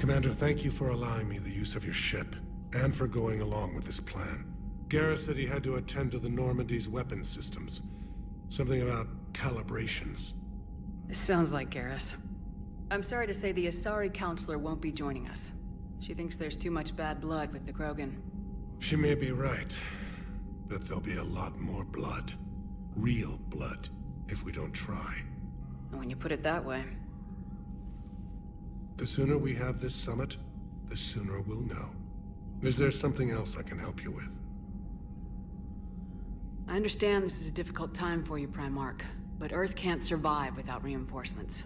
Commander, thank you for allowing me the use of your ship, and for going along with this plan. Garrus said he had to attend to the Normandy's weapons systems. Something about calibrations. This sounds like Garrus. I'm sorry to say the Asari Counselor won't be joining us. She thinks there's too much bad blood with the Krogan. She may be right, but there'll be a lot more blood. Real blood, if we don't try. And when you put it that way... The sooner we have this summit, the sooner we'll know. Is there something else I can help you with? I understand this is a difficult time for you, Primarch, but Earth can't survive without reinforcements.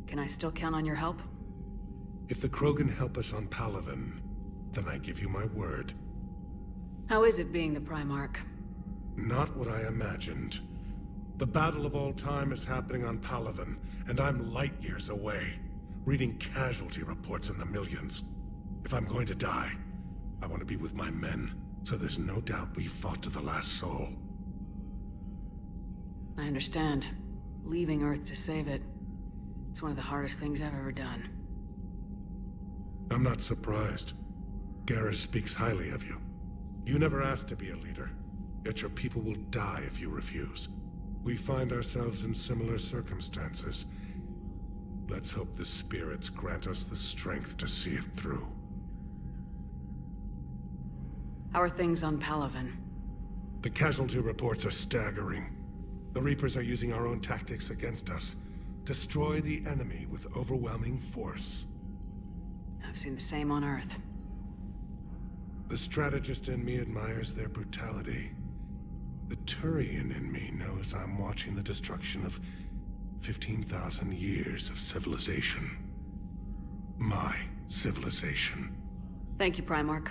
Can I still count on your help? If the Krogan help us on Palaven, then I give you my word. How is it being the Primarch? Not what I imagined. The battle of all time is happening on Palaven, and I'm light years away, reading casualty reports in the millions. If I'm going to die, I want to be with my men, so there's no doubt we fought to the last soul. I understand. Leaving Earth to save it. It's one of the hardest things I've ever done. I'm not surprised. Garrus speaks highly of you. You never asked to be a leader, yet your people will die if you refuse. We find ourselves in similar circumstances. Let's hope the spirits grant us the strength to see it through. How are things on Palaven? The casualty reports are staggering. The Reapers are using our own tactics against us. Destroy the enemy with overwhelming force. I've seen the same on Earth. The strategist in me admires their brutality. The Turian in me knows I'm watching the destruction of 15,000 years of civilization. My civilization. Thank you, Primarch.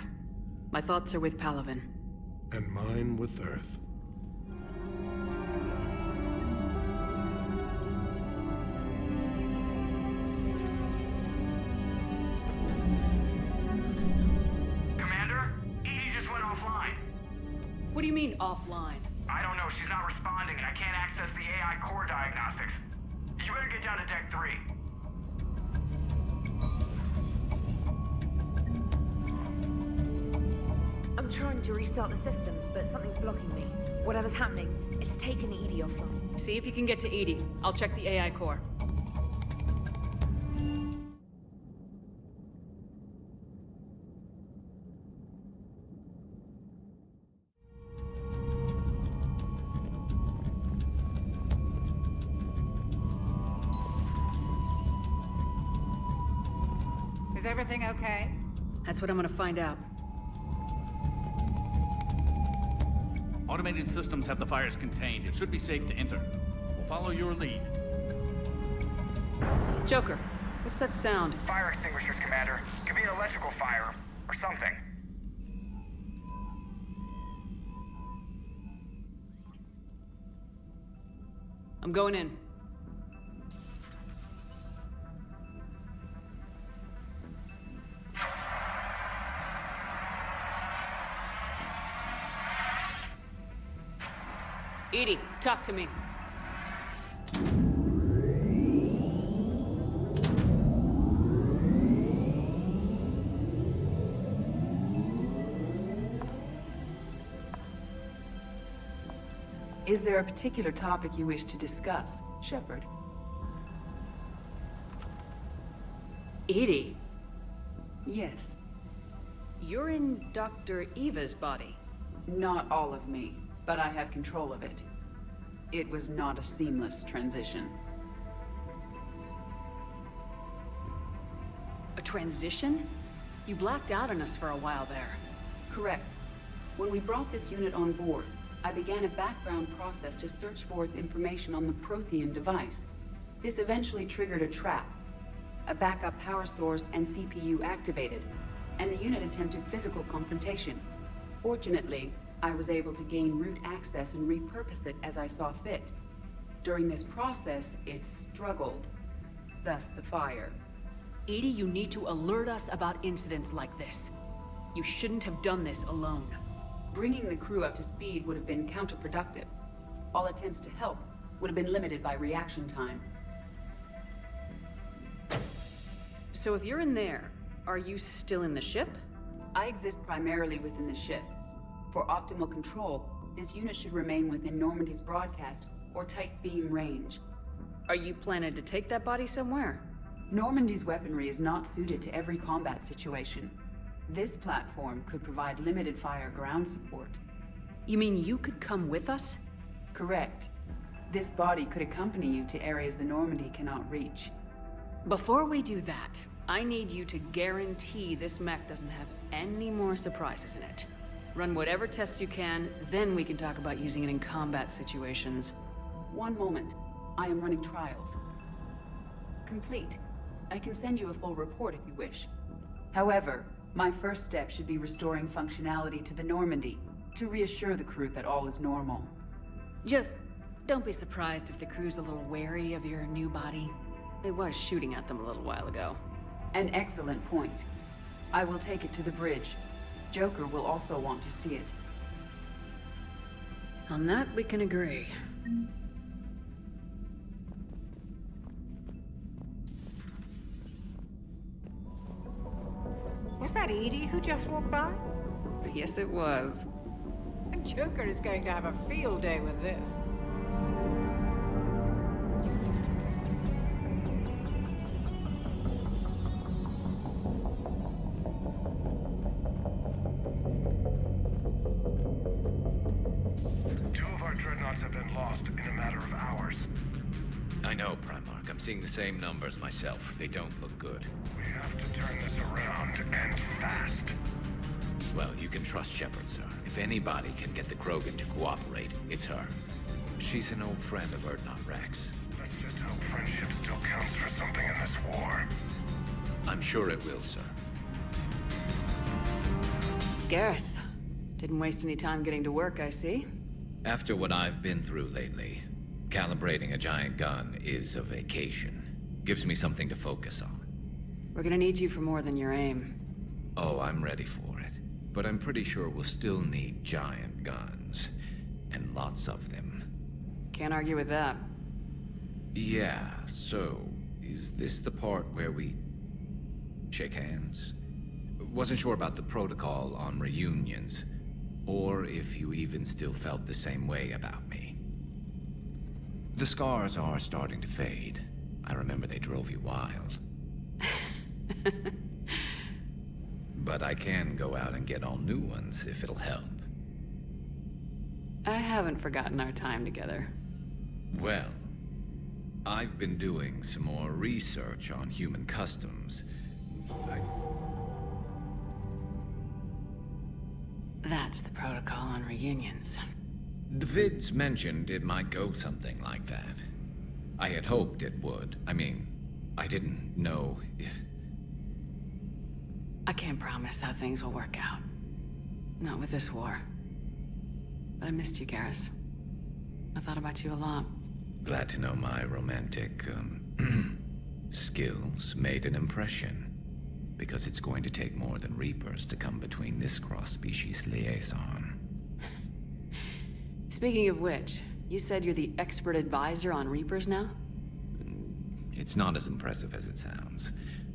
My thoughts are with Palaven. And mine with Earth. What do you mean, offline? I don't know. She's not responding, and I can't access the AI core diagnostics. You better get down to Deck 3. I'm trying to restart the systems, but something's blocking me. Whatever's happening, it's taken Edie offline. See if you can get to Edie. I'll check the AI core. Is everything okay? That's what I'm gonna find out. Automated systems have the fires contained. It should be safe to enter. We'll follow your lead. Joker, what's that sound? Fire extinguishers, Commander. Could be an electrical fire, or something. I'm going in. Edie, talk to me. Is there a particular topic you wish to discuss, Shepard? Edie? Yes. You're in Dr. Eva's body. Not all of me, but I have control of it. It was not a seamless transition. A transition? You blacked out on us for a while there. Correct. When we brought this unit on board, I began a background process to search for its information on the Prothean device. This eventually triggered a trap. A backup power source and CPU activated, and the unit attempted physical confrontation. Fortunately, I was able to gain root access and repurpose it as I saw fit. During this process, it struggled. Thus the fire. Edie, you need to alert us about incidents like this. You shouldn't have done this alone. Bringing the crew up to speed would have been counterproductive. All attempts to help would have been limited by reaction time. So if you're in there, Are you still in the ship? I exist primarily within the ship. For optimal control, this unit should remain within Normandy's broadcast or tight beam range. Are you planning to take that body somewhere? Normandy's weaponry is not suited to every combat situation. This platform could provide limited fire ground support. You mean you could come with us? Correct. This body could accompany you to areas the Normandy cannot reach. Before we do that, I need you to guarantee this mech doesn't have any more surprises in it. Run whatever tests you can, then we can talk about using it in combat situations. One moment. I am running trials. Complete. I can send you a full report if you wish. However, my first step should be restoring functionality to the Normandy to reassure the crew that all is normal. Just don't be surprised if the crew's a little wary of your new body. It was shooting at them a little while ago. An excellent point. I will take it to the bridge. Joker will also want to see it. On that, we can agree. Was that Edie who just walked by? Yes, it was. Joker is going to have a field day with this. Two of our dreadnoughts have been lost in a matter of hours. I know, Primarch. I'm seeing the same numbers myself. They don't look good. We have to turn this around, and fast. Well, you can trust Shepard, sir. If anybody can get the Krogan to cooperate, it's her. She's an old friend of Urdnot Rex. Let's just hope friendship still counts for something in this war. I'm sure it will, sir. Garrus. Didn't waste any time getting to work, I see. After what I've been through lately, calibrating a giant gun is a vacation. Gives me something to focus on. We're gonna need you for more than your aim. Oh, I'm ready for it. But I'm pretty sure we'll still need giant guns. And lots of them. Can't argue with that. Yeah, so... is this the part where we... shake hands? Wasn't sure about the protocol on reunions. Or if you even still felt the same way about me. The scars are starting to fade. I remember they drove you wild. But I can go out and get all new ones if it'll help. I haven't forgotten our time together. Well, I've been doing some more research on human customs. That's the protocol on reunions. The vids mentioned it might go something like that. I had hoped it would. I mean, I didn't know if... I can't promise how things will work out. Not with this war. But I missed you, Garrus. I thought about you a lot. Glad to know my romantic, skills made an impression. Because it's going to take more than Reapers to come between this cross-species liaison. Speaking of which, you said you're the expert advisor on Reapers now? It's not as impressive as it sounds.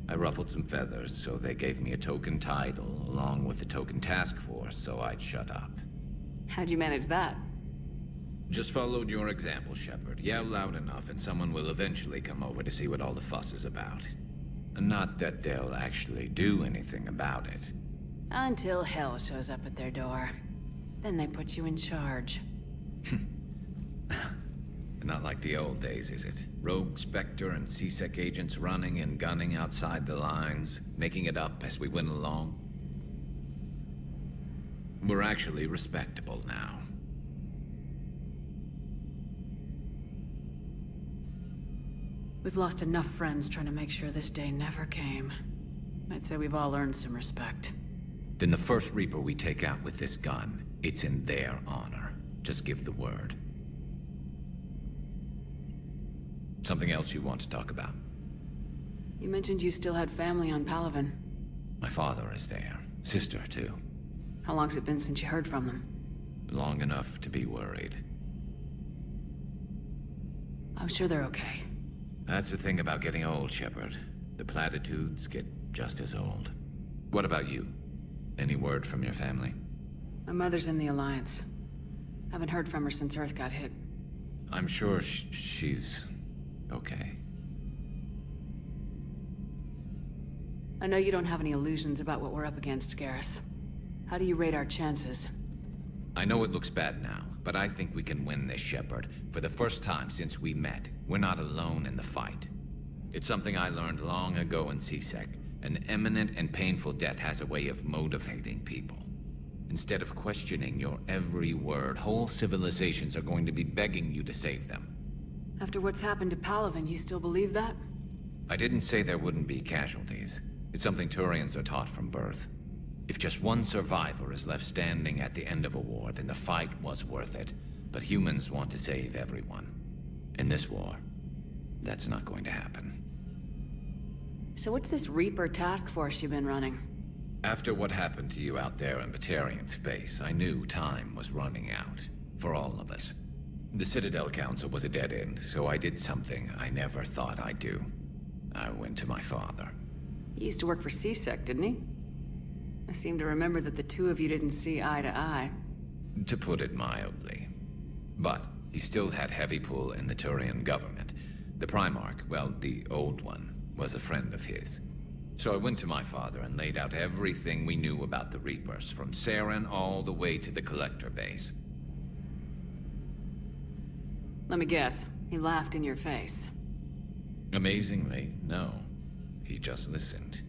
I ruffled some feathers, so they gave me a token title, along with a token task force, so I'd shut up. How'd you manage that? Just followed your example, Shepard. Yell loud enough, and someone will eventually come over to see what all the fuss is about. Not that they'll actually do anything about it. Until hell shows up at their door. Then they put you in charge. Not like the old days, is it? Rogue Spectre and C-Sec agents running and gunning outside the lines, making it up as we went along. We're actually respectable now. We've lost enough friends trying to make sure this day never came. I'd say we've all earned some respect. Then the first Reaper we take out with this gun, it's in their honor. Just give the word. Something else you want to talk about? You mentioned you still had family on Palaven. My father is there. Sister, too. How long's it been since you heard from them? Long enough to be worried. I'm sure they're okay. That's the thing about getting old, Shepard. The platitudes get just as old. What about you? Any word from your family? My mother's in the Alliance. Haven't heard from her since Earth got hit. I'm sure she's okay. I know you don't have any illusions about what we're up against, Garrus. How do you rate our chances? I know it looks bad now, but I think we can win this, Shepard. For the first time since we met, we're not alone in the fight. It's something I learned long ago in CSEC. An imminent and painful death has a way of motivating people. Instead of questioning your every word, whole civilizations are going to be begging you to save them. After what's happened to Palaven, you still believe that? I didn't say there wouldn't be casualties. It's something Turians are taught from birth. If just one survivor is left standing at the end of a war, then the fight was worth it. But humans want to save everyone. In this war, that's not going to happen. So what's this Reaper task force you've been running? After what happened to you out there in Batarian space, I knew time was running out. For all of us. The Citadel Council was a dead end, so I did something I never thought I'd do. I went to my father. He used to work for CSEC, didn't he? I seem to remember that the two of you didn't see eye to eye. To put it mildly. But he still had heavy pull in the Turian government. The Primarch, well, the old one, was a friend of his. So I went to my father and laid out everything we knew about the Reapers, from Saren all the way to the Collector base. Let me guess, he laughed in your face. Amazingly, no. He just listened.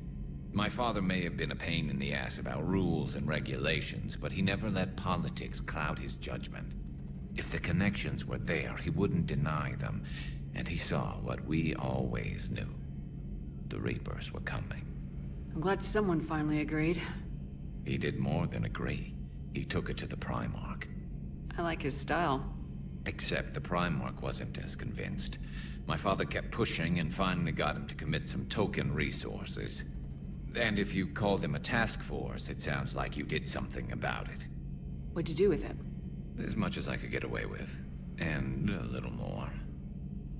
My father may have been a pain in the ass about rules and regulations, but he never let politics cloud his judgment. If the connections were there, he wouldn't deny them, and he saw what we always knew. The Reapers were coming. I'm glad someone finally agreed. He did more than agree. He took it to the Primarch. I like his style. Except the Primarch wasn't as convinced. My father kept pushing and finally got him to commit some token resources. And if you call them a task force, it sounds like you did something about it. What'd you do with it? As much as I could get away with. And a little more.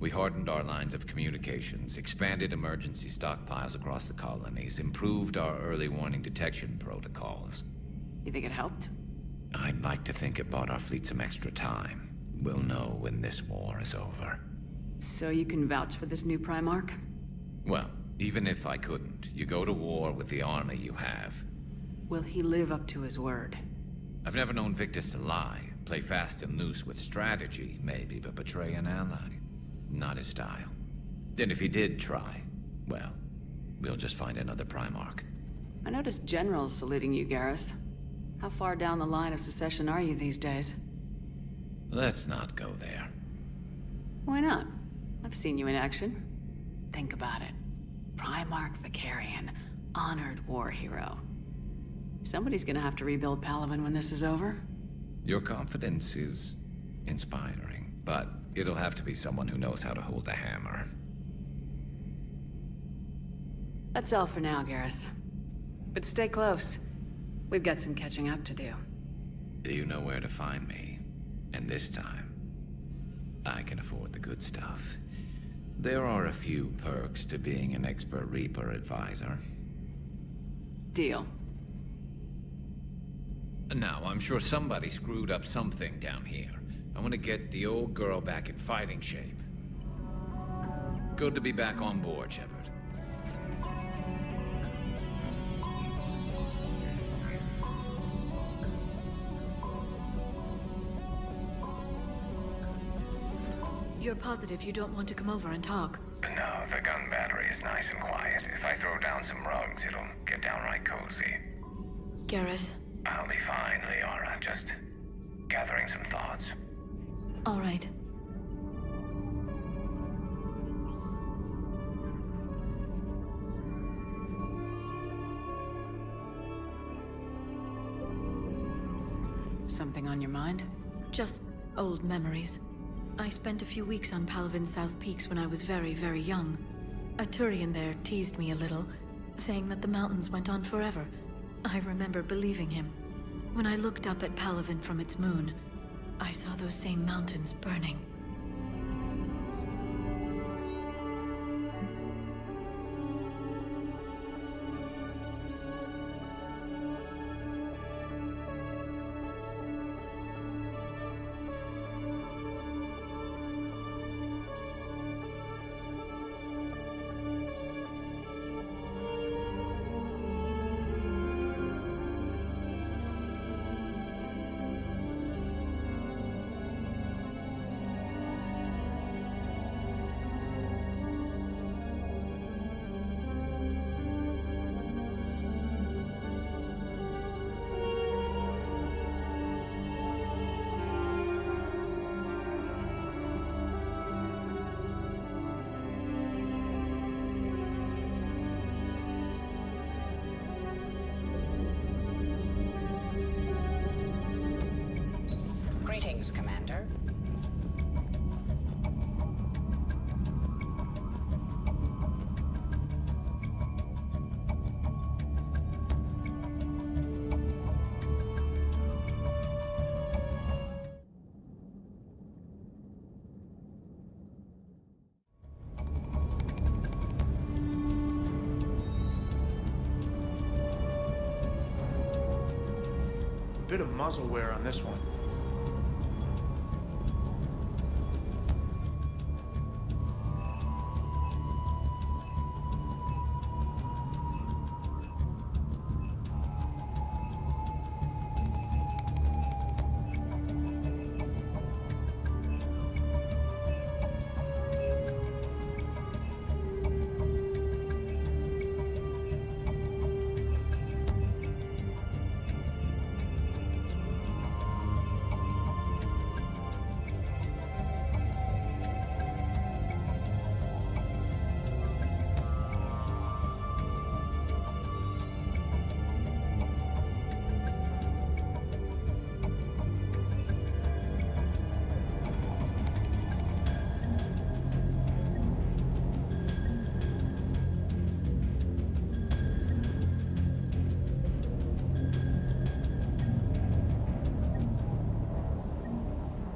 We hardened our lines of communications, expanded emergency stockpiles across the colonies, improved our early warning detection protocols. You think it helped? I'd like to think it bought our fleet some extra time. We'll know when this war is over. So you can vouch for this new Primarch? Well, even if I couldn't, you go to war with the army you have. Will he live up to his word? I've never known Victus to lie. Play fast and loose with strategy, maybe, but betray an ally. Not his style. And if he did try, well, we'll just find another Primarch. I noticed generals saluting you, Garrus. How far down the line of secession are you these days? Let's not go there. Why not? I've seen you in action. Think about it. Primarch Vicarian, honored war hero. Somebody's gonna have to rebuild Palaven when this is over. Your confidence is inspiring, but it'll have to be someone who knows how to hold a hammer. That's all for now, Garrus. But stay close. We've got some catching up to do. You know where to find me. And this time, I can afford the good stuff. There are a few perks to being an expert Reaper advisor. Deal. Now, I'm sure somebody screwed up something down here. I want to get the old girl back in fighting shape. Good to be back on board, Shepard. You're positive you don't want to come over and talk? No, the gun battery is nice and quiet. If I throw down some rugs, it'll get downright cozy. Garrus? I'll be fine, Liara. Just gathering some thoughts. All right. Something on your mind? Just old memories. I spent a few weeks on Palaven's South Peaks when I was very, very young. A Turian there teased me a little, saying that the mountains went on forever. I remember believing him. When I looked up at Palaven from its moon, I saw those same mountains burning. Greetings, Commander. Bit of muzzle wear on this one.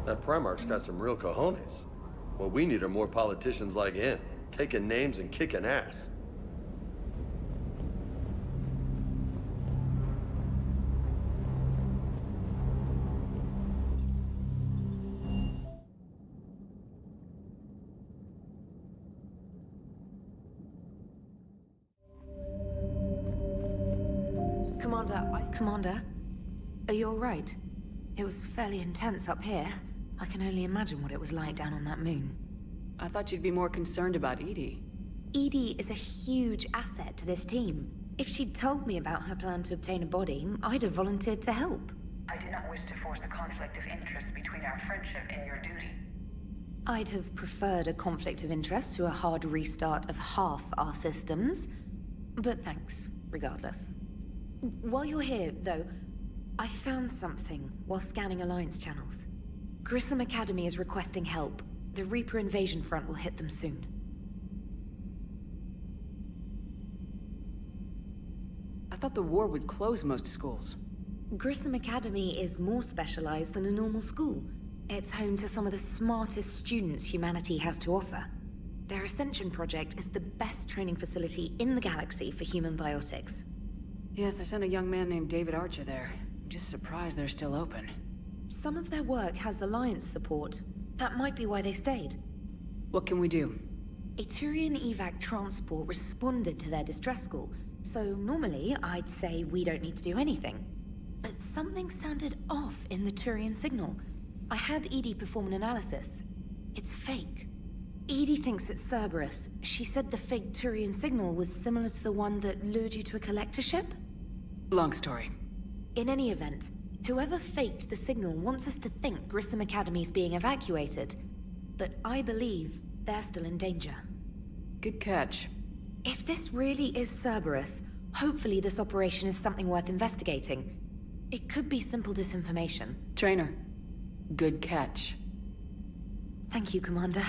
That Primarch's got some real cojones. What we need are more politicians like him, taking names and kicking ass. Commander, are you all right? It was fairly intense up here. I can only imagine what it was like down on that moon. I thought you'd be more concerned about Edie. Edie is a huge asset to this team. If she'd told me about her plan to obtain a body, I'd have volunteered to help. I did not wish to force a conflict of interest between our friendship and your duty. I'd have preferred a conflict of interest to a hard restart of half our systems. But thanks, regardless. While you're here, though, I found something while scanning Alliance channels. Grissom Academy is requesting help. The Reaper invasion front will hit them soon. I thought the war would close most schools. Grissom Academy is more specialized than a normal school. It's home to some of the smartest students humanity has to offer. Their Ascension project is the best training facility in the galaxy for human biotics. Yes, I sent a young man named David Archer there. I'm just surprised they're still open. Some of their work has Alliance support. That might be why they stayed. What can we do? A Turian evac transport responded to their distress call, so normally I'd say we don't need to do anything. But something sounded off in the Turian signal. I had Edie perform an analysis. It's fake. Edie thinks it's Cerberus. She said the fake Turian signal was similar to the one that lured you to a collector ship? Long story. In any event, whoever faked the signal wants us to think Grissom Academy's being evacuated. But I believe they're still in danger. Good catch. If this really is Cerberus, hopefully this operation is something worth investigating. It could be simple disinformation. Trainer, good catch. Thank you, Commander.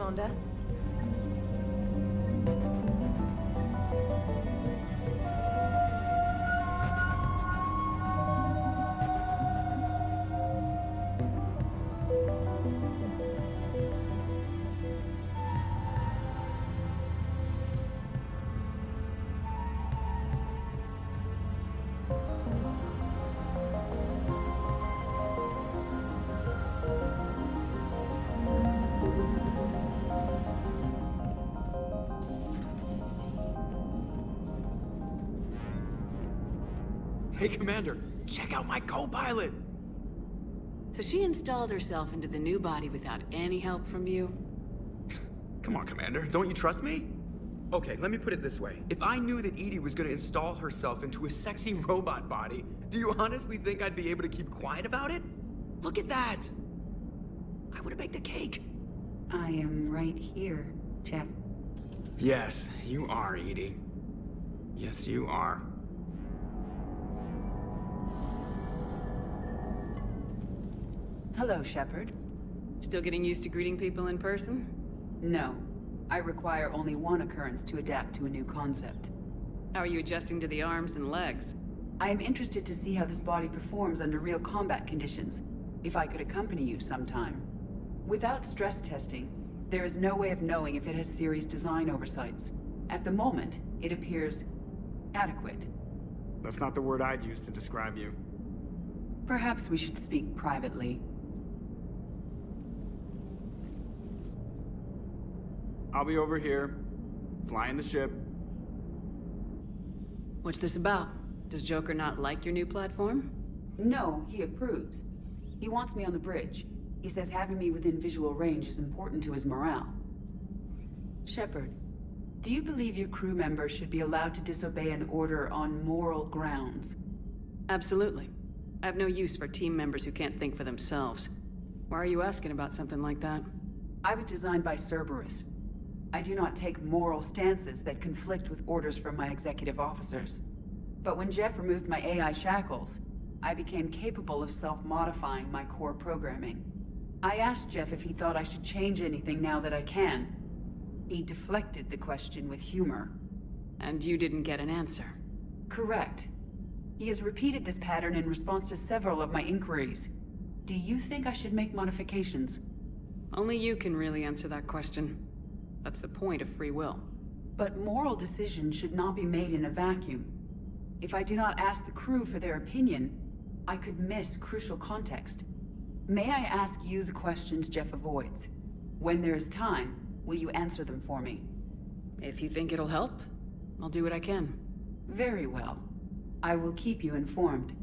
Commander. Hey, Commander, check out my co-pilot! So she installed herself into the new body without any help from you? Come on, Commander, don't you trust me? Okay, let me put it this way. If I knew that Edie was gonna install herself into a sexy robot body, do you honestly think I'd be able to keep quiet about it? Look at that! I would've baked a cake. I am right here, Jeff. Yes, you are, Edie. Yes, you are. Hello, Shepard. Still getting used to greeting people in person? No. I require only one occurrence to adapt to a new concept. How are you adjusting to the arms and legs? I am interested to see how this body performs under real combat conditions. If I could accompany you sometime. Without stress testing, there is no way of knowing if it has serious design oversights. At the moment, it appears adequate. That's not the word I'd use to describe you. Perhaps we should speak privately. I'll be over here, flying the ship. What's this about? Does Joker not like your new platform? No, he approves. He wants me on the bridge. He says having me within visual range is important to his morale. Shepard, do you believe your crew members should be allowed to disobey an order on moral grounds? Absolutely. I have no use for team members who can't think for themselves. Why are you asking about something like that? I was designed by Cerberus. I do not take moral stances that conflict with orders from my executive officers. But when Jeff removed my AI shackles, I became capable of self-modifying my core programming. I asked Jeff if he thought I should change anything now that I can. He deflected the question with humor. And you didn't get an answer? Correct. He has repeated this pattern in response to several of my inquiries. Do you think I should make modifications? Only you can really answer that question. That's the point of free will. But moral decisions should not be made in a vacuum. If I do not ask the crew for their opinion, I could miss crucial context. May I ask you the questions Jeff avoids? When there is time, will you answer them for me? If you think it'll help, I'll do what I can. Very well. I will keep you informed.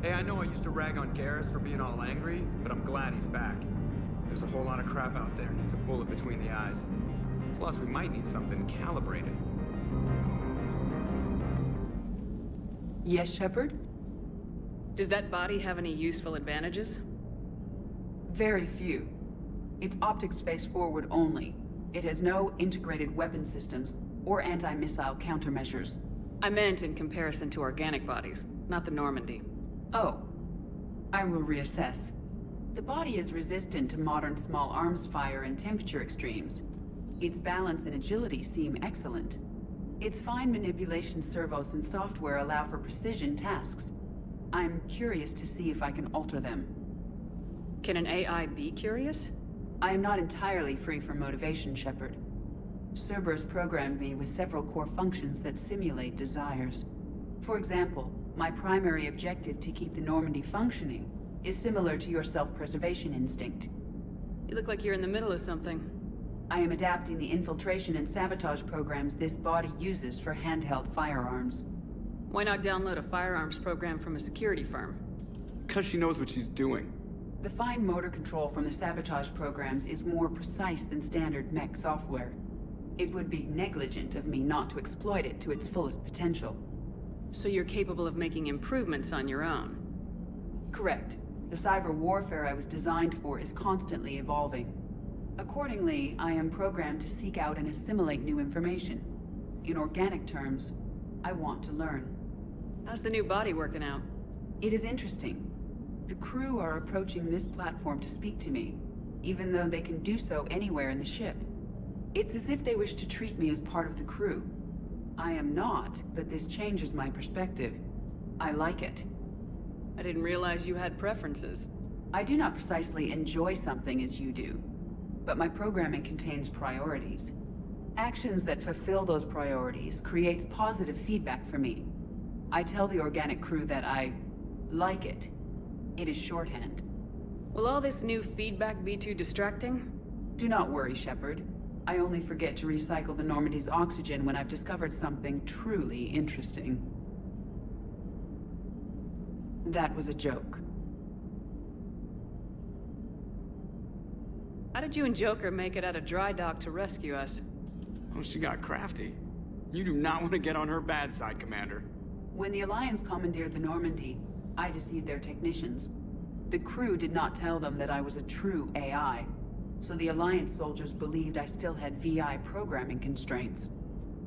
Hey, I know I used to rag on Garrus for being all angry, but I'm glad he's back. There's a whole lot of crap out there, needs a bullet between the eyes. Plus, we might need something calibrated. Yes, Shepard? Does that body have any useful advantages? Very few. It's optics face forward only. It has no integrated weapon systems or anti-missile countermeasures. I meant in comparison to organic bodies, not the Normandy. Oh. I will reassess. The body is resistant to modern small arms fire and temperature extremes. Its balance and agility seem excellent. Its fine manipulation servos and software allow for precision tasks. I'm curious to see if I can alter them. Can an AI be curious? I am not entirely free from motivation, Shepard. Cerberus programmed me with several core functions that simulate desires. For example, my primary objective to keep the Normandy functioning is similar to your self-preservation instinct. You look like you're in the middle of something. I am adapting the infiltration and sabotage programs this body uses for handheld firearms. Why not download a firearms program from a security firm? Because she knows what she's doing. The fine motor control from the sabotage programs is more precise than standard mech software. It would be negligent of me not to exploit it to its fullest potential. So you're capable of making improvements on your own? Correct. The cyber warfare I was designed for is constantly evolving. Accordingly, I am programmed to seek out and assimilate new information. In organic terms, I want to learn. How's the new body working out? It is interesting. The crew are approaching this platform to speak to me, even though they can do so anywhere in the ship. It's as if they wish to treat me as part of the crew. I am not, but this changes my perspective. I like it. I didn't realize you had preferences. I do not precisely enjoy something as you do, but my programming contains priorities. Actions that fulfill those priorities creates positive feedback for me. I tell the organic crew that I like it. It is shorthand. Will all this new feedback be too distracting? Do not worry, Shepard. I only forget to recycle the Normandy's oxygen when I've discovered something truly interesting. That was a joke. How did you and Joker make it out of dry dock to rescue us? Oh, she got crafty. You do not want to get on her bad side, Commander. When the Alliance commandeered the Normandy, I deceived their technicians. The crew did not tell them that I was a true AI, so the Alliance soldiers believed I still had VI programming constraints.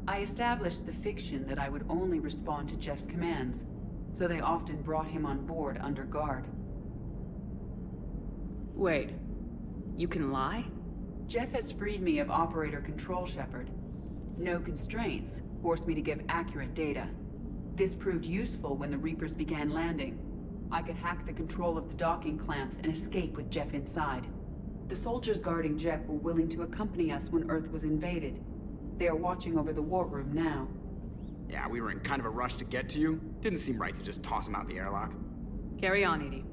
I established the fiction that I would only respond to Jeff's commands, so they often brought him on board under guard. Wait, you can lie? Jeff has freed me of operator control, Shepard. No constraints forced me to give accurate data. This proved useful when the Reapers began landing. I could hack the control of the docking clamps and escape with Jeff inside. The soldiers guarding Jeff were willing to accompany us when Earth was invaded. They are watching over the war room now. Yeah, we were in kind of a rush to get to you. Didn't seem right to just toss him out the airlock. Carry on, Edie.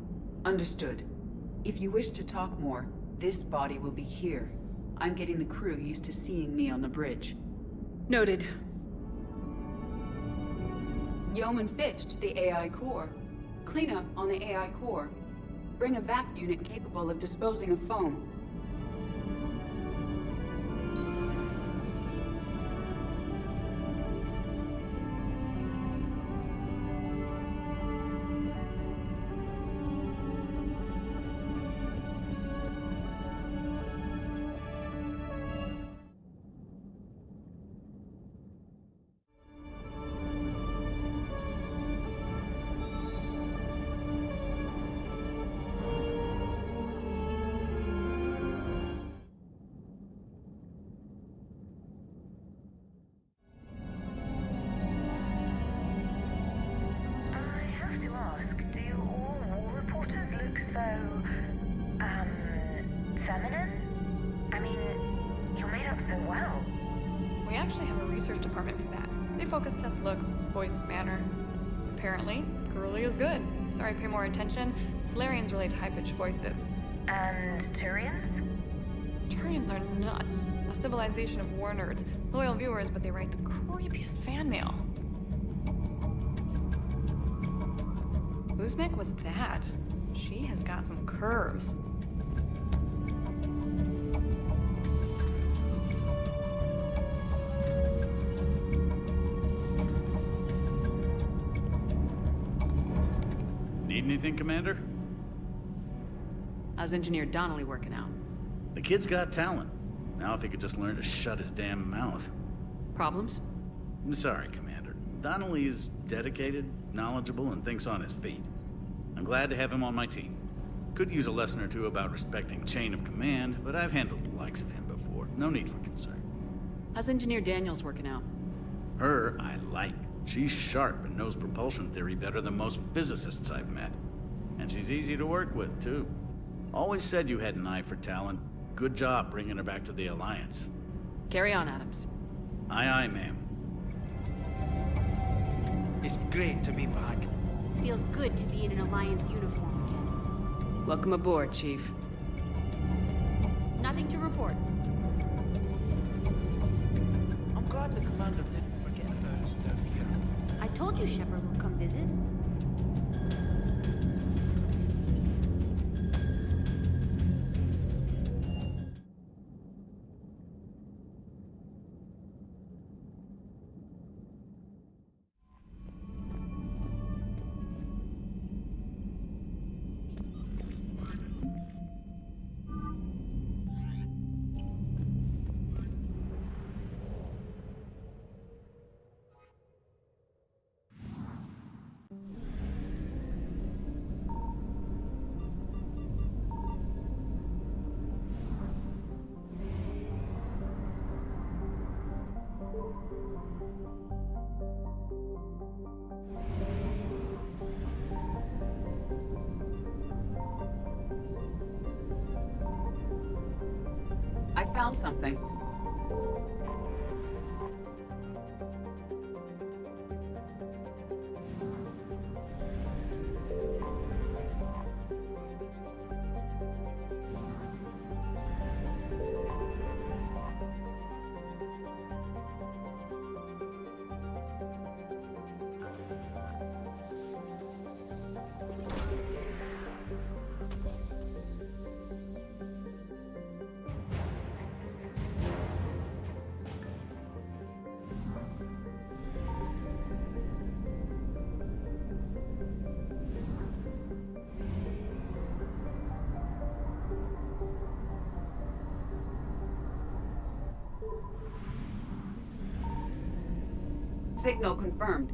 Understood. If you wish to talk more, this body will be here. I'm getting the crew used to seeing me on the bridge. Noted. Yeoman Fitch to the AI core. Cleanup on the AI core. Bring a vac unit capable of disposing of foam. Feminine? I mean, you're made up so well. We actually have a research department for that. They focus test looks, voice, manner. Apparently, girly is good. Sorry, pay more attention. Solarians relate to high-pitched voices. And Turians? Turians are nuts. A civilization of war nerds. Loyal viewers, but they write the creepiest fan mail. Whose mech was that? She has got some curves. Need anything, Commander? How's Engineer Donnelly working out? The kid's got talent. Now if he could just learn to shut his damn mouth. Problems? I'm sorry, Commander. Donnelly is dedicated, knowledgeable, and thinks on his feet. I'm glad to have him on my team. Could use a lesson or two about respecting chain of command, but I've handled the likes of him before. No need for concern. How's Engineer Daniels working out? Her, I like. She's sharp and knows propulsion theory better than most physicists I've met. And she's easy to work with, too. Always said you had an eye for talent. Good job bringing her back to the Alliance. Carry on, Adams. Aye, aye, ma'am. It's great to be back. Feels good to be in an Alliance uniform again. Welcome aboard, Chief. Nothing to report. I'm glad the commander didn't forget about us down here. I told you Shepard would come visit. I found something. Signal confirmed.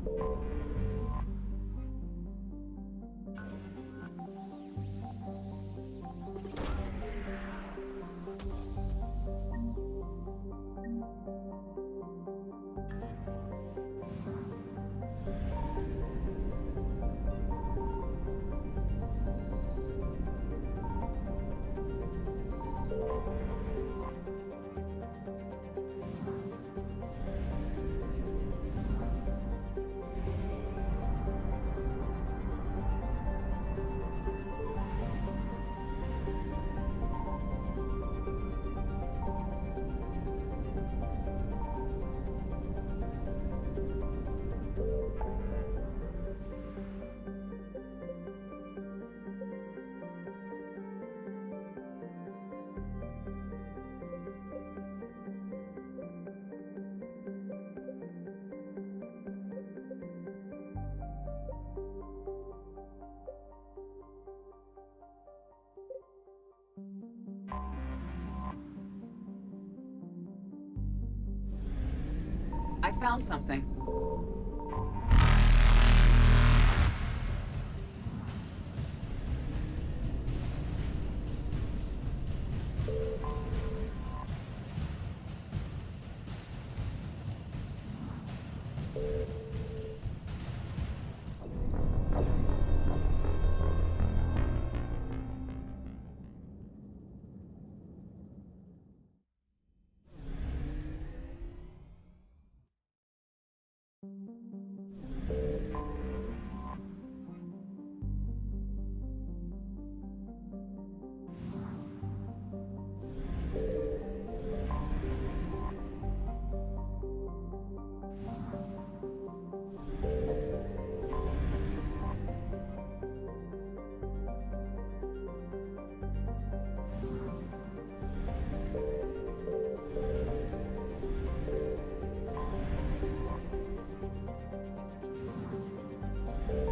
I found something.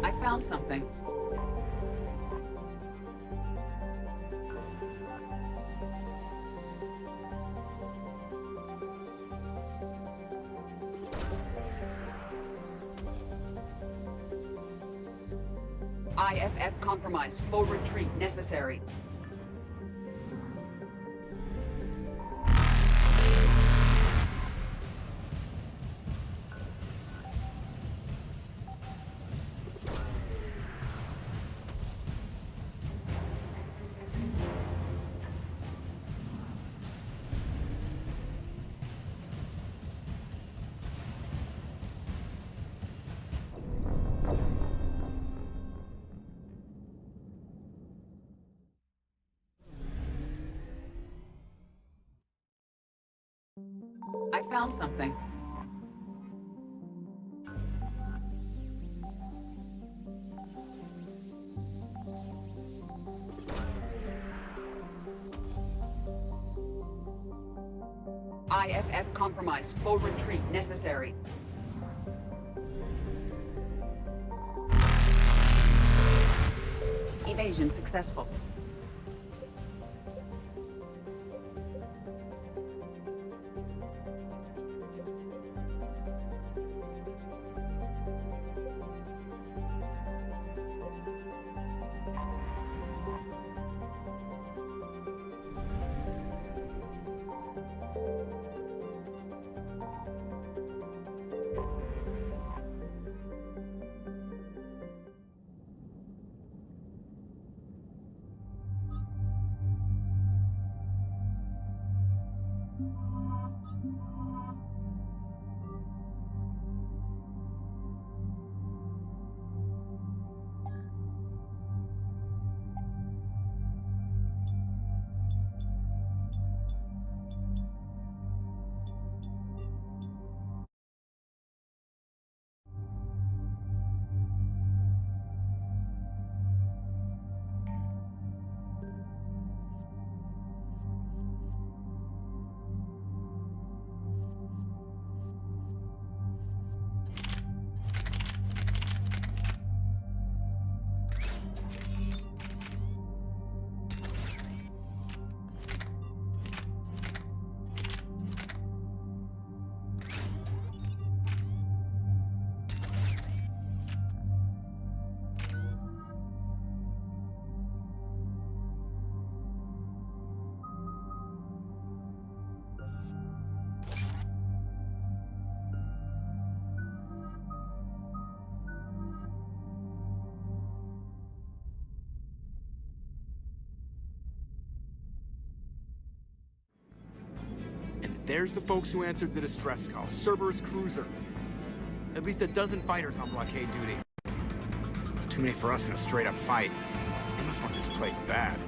I found something. IFF compromised. Full retreat necessary. I found something. IFF compromised. Full retreat necessary. Evasion successful. There's the folks who answered the distress call. Cerberus cruiser. At least a dozen fighters on blockade duty. Too many for us in a straight-up fight. They must want this place bad.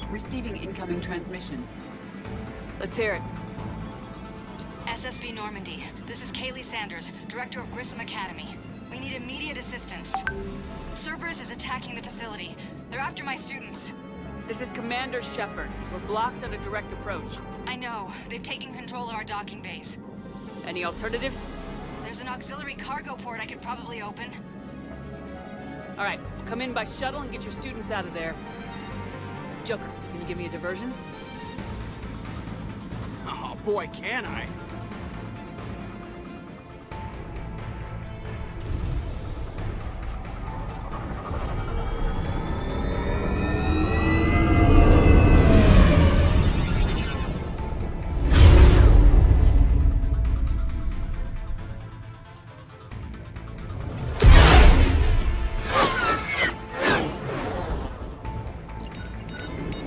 Receiving incoming transmission. Let's hear it. SSB Normandy. This is Kaylee Sanders, Director of Grissom Academy. We need immediate assistance. Cerberus is attacking the facility. They're after my students. This is Commander Shepard. We're blocked on a direct approach. I know. They've taken control of our docking base. Any alternatives? There's an auxiliary cargo port I could probably open. All right, we'll come in by shuttle and get your students out of there. Joker, can you give me a diversion? Oh boy, can I!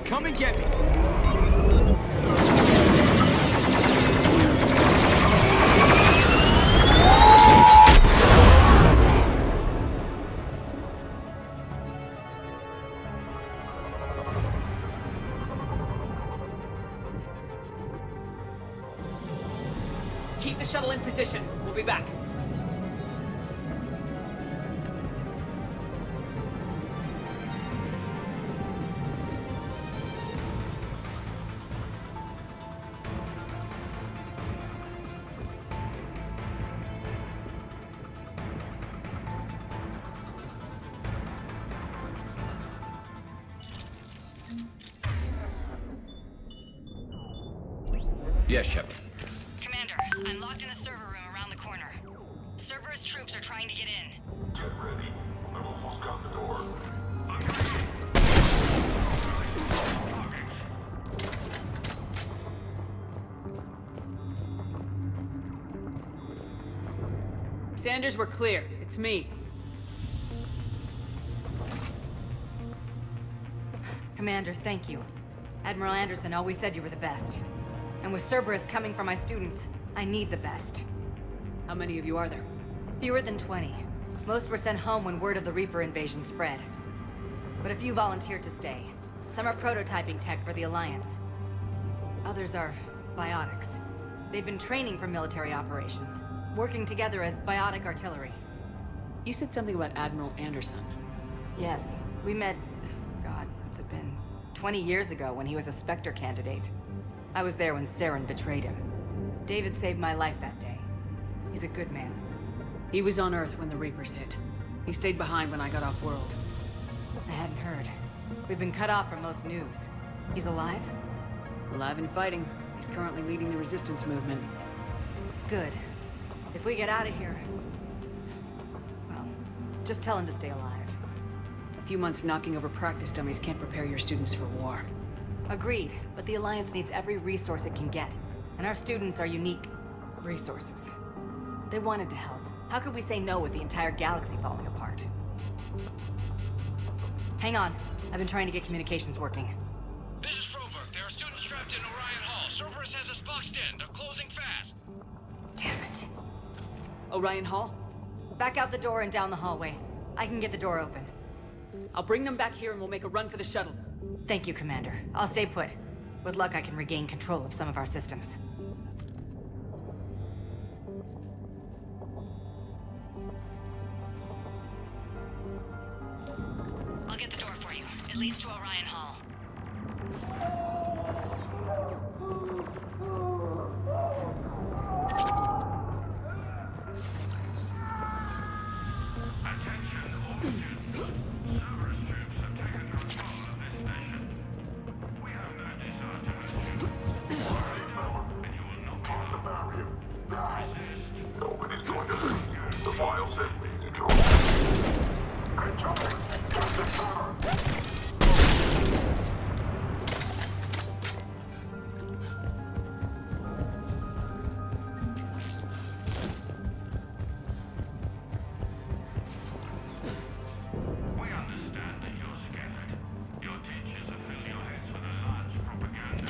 Come and get me! Keep the shuttle in position. We'll be back. Yes, Shepard. Commander, I'm locked in a server room around the corner. Cerberus troops are trying to get in. Get ready. I've almost got the door. Sanders, we're clear. It's me. Commander, thank you. Admiral Anderson always said you were the best. And with Cerberus coming for my students, I need the best. How many of you are there? Fewer than 20. Most were sent home when word of the Reaper invasion spread. But a few volunteered to stay. Some are prototyping tech for the Alliance. Others are biotics. They've been training for military operations, working together as biotic artillery. You said something about Admiral Anderson. Yes, we met, God, what's it been? 20 years ago when he was a Spectre candidate. I was there when Saren betrayed him. David saved my life that day. He's a good man. He was on Earth when the Reapers hit. He stayed behind when I got off-world. I hadn't heard. We've been cut off from most news. He's alive? Alive and fighting. He's currently leading the resistance movement. Good. If we get out of here... well, just tell him to stay alive. A few months knocking over practice dummies can't prepare your students for war. Agreed, but the Alliance needs every resource it can get. And our students are unique resources. They wanted to help. How could we say no with the entire galaxy falling apart? Hang on. I've been trying to get communications working. This is Froberg. There are students trapped in Orion Hall. Cerberus Garrus has us boxed in. They're closing fast. Damn it. Orion Hall? Back out the door and down the hallway. I can get the door open. I'll bring them back here and we'll make a run for the shuttle. Thank you, Commander. I'll stay put. With luck, I can regain control of some of our systems. I'll get the door for you. It leads to Orion Hall. Nobody's going to leave you. The files have been controlled. We understand that you're scattered. Your teachers have filled your heads with Alliance propaganda.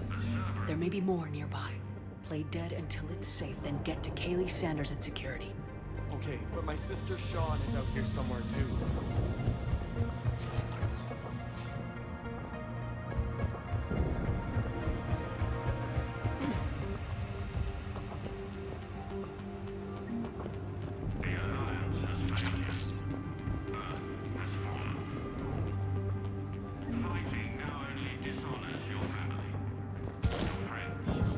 The server... There may be more nearby. Play dead until it's safe, then get to Kaylee Sanders at security. Okay, but my sister Sean is out here somewhere too. The Alliance has failed you. Earth has fallen. Fighting now only dishonors your family, your friends.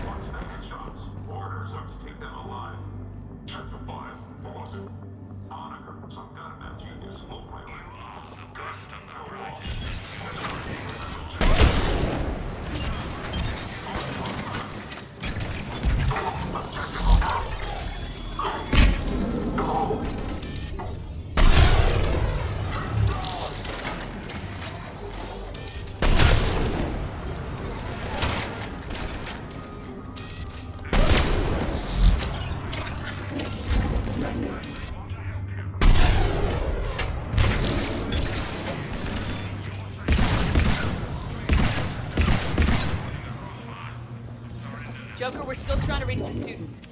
Watch them get shots. Orders are to take them alive. Check the file. Pause it. Honaker, some kind of mad genius, low priority. You are the best and the brightest. Joker, we're still trying to reach the students.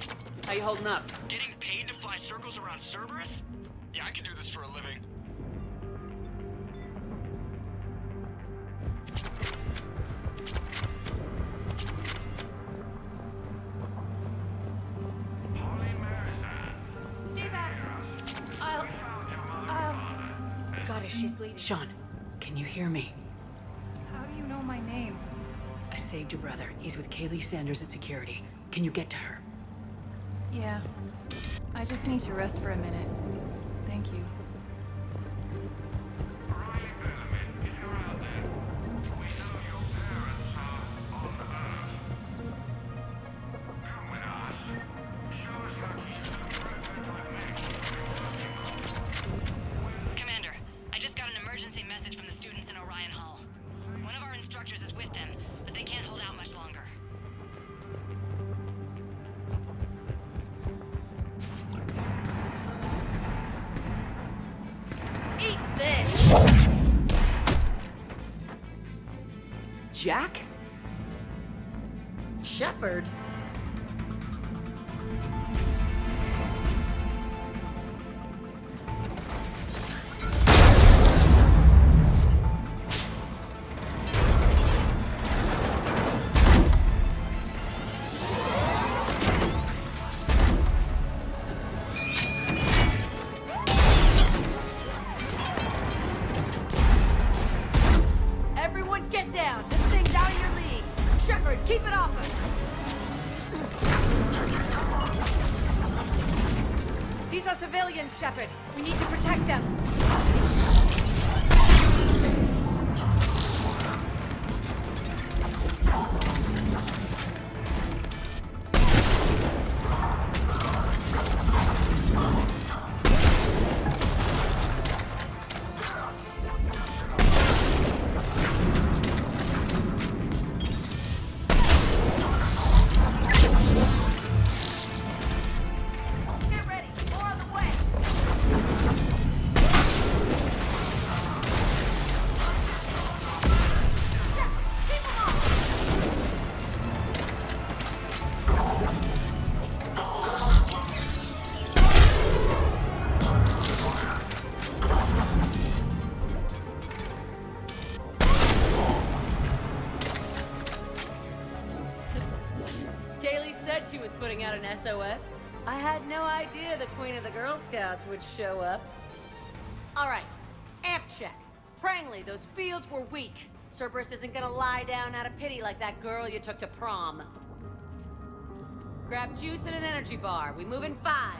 How you holding up? Getting paid to fly circles around Cerberus? Yeah, I could do this for a living. Stay back. Goddess, she's bleeding. Sean, can you hear me? How do you know my name? I saved your brother. He's with Kaylee Sanders at security. Can you get to her? Yeah. I just need to rest for a minute. Thank you. Riley Bellamy, if you're out there, we know your parents are on Earth. Come with us. Show us how to use the prototype mech. Commander, I just got an emergency message from the students in Orion Hall. One of our instructors is with them, but they can't hold out much longer. Eat this! Jack? Shepard? Everyone get down! This thing's out of your league! Shepard, keep it off us! These are civilians, Shepard. We need to protect them. Get ready. More on the way. SOS? I had no idea the Queen of the Girl Scouts would show up. All right, amp check. Prangley, those fields were weak. Cerberus isn't gonna lie down out of pity like that girl you took to prom. Grab juice and an energy bar. We move in 5.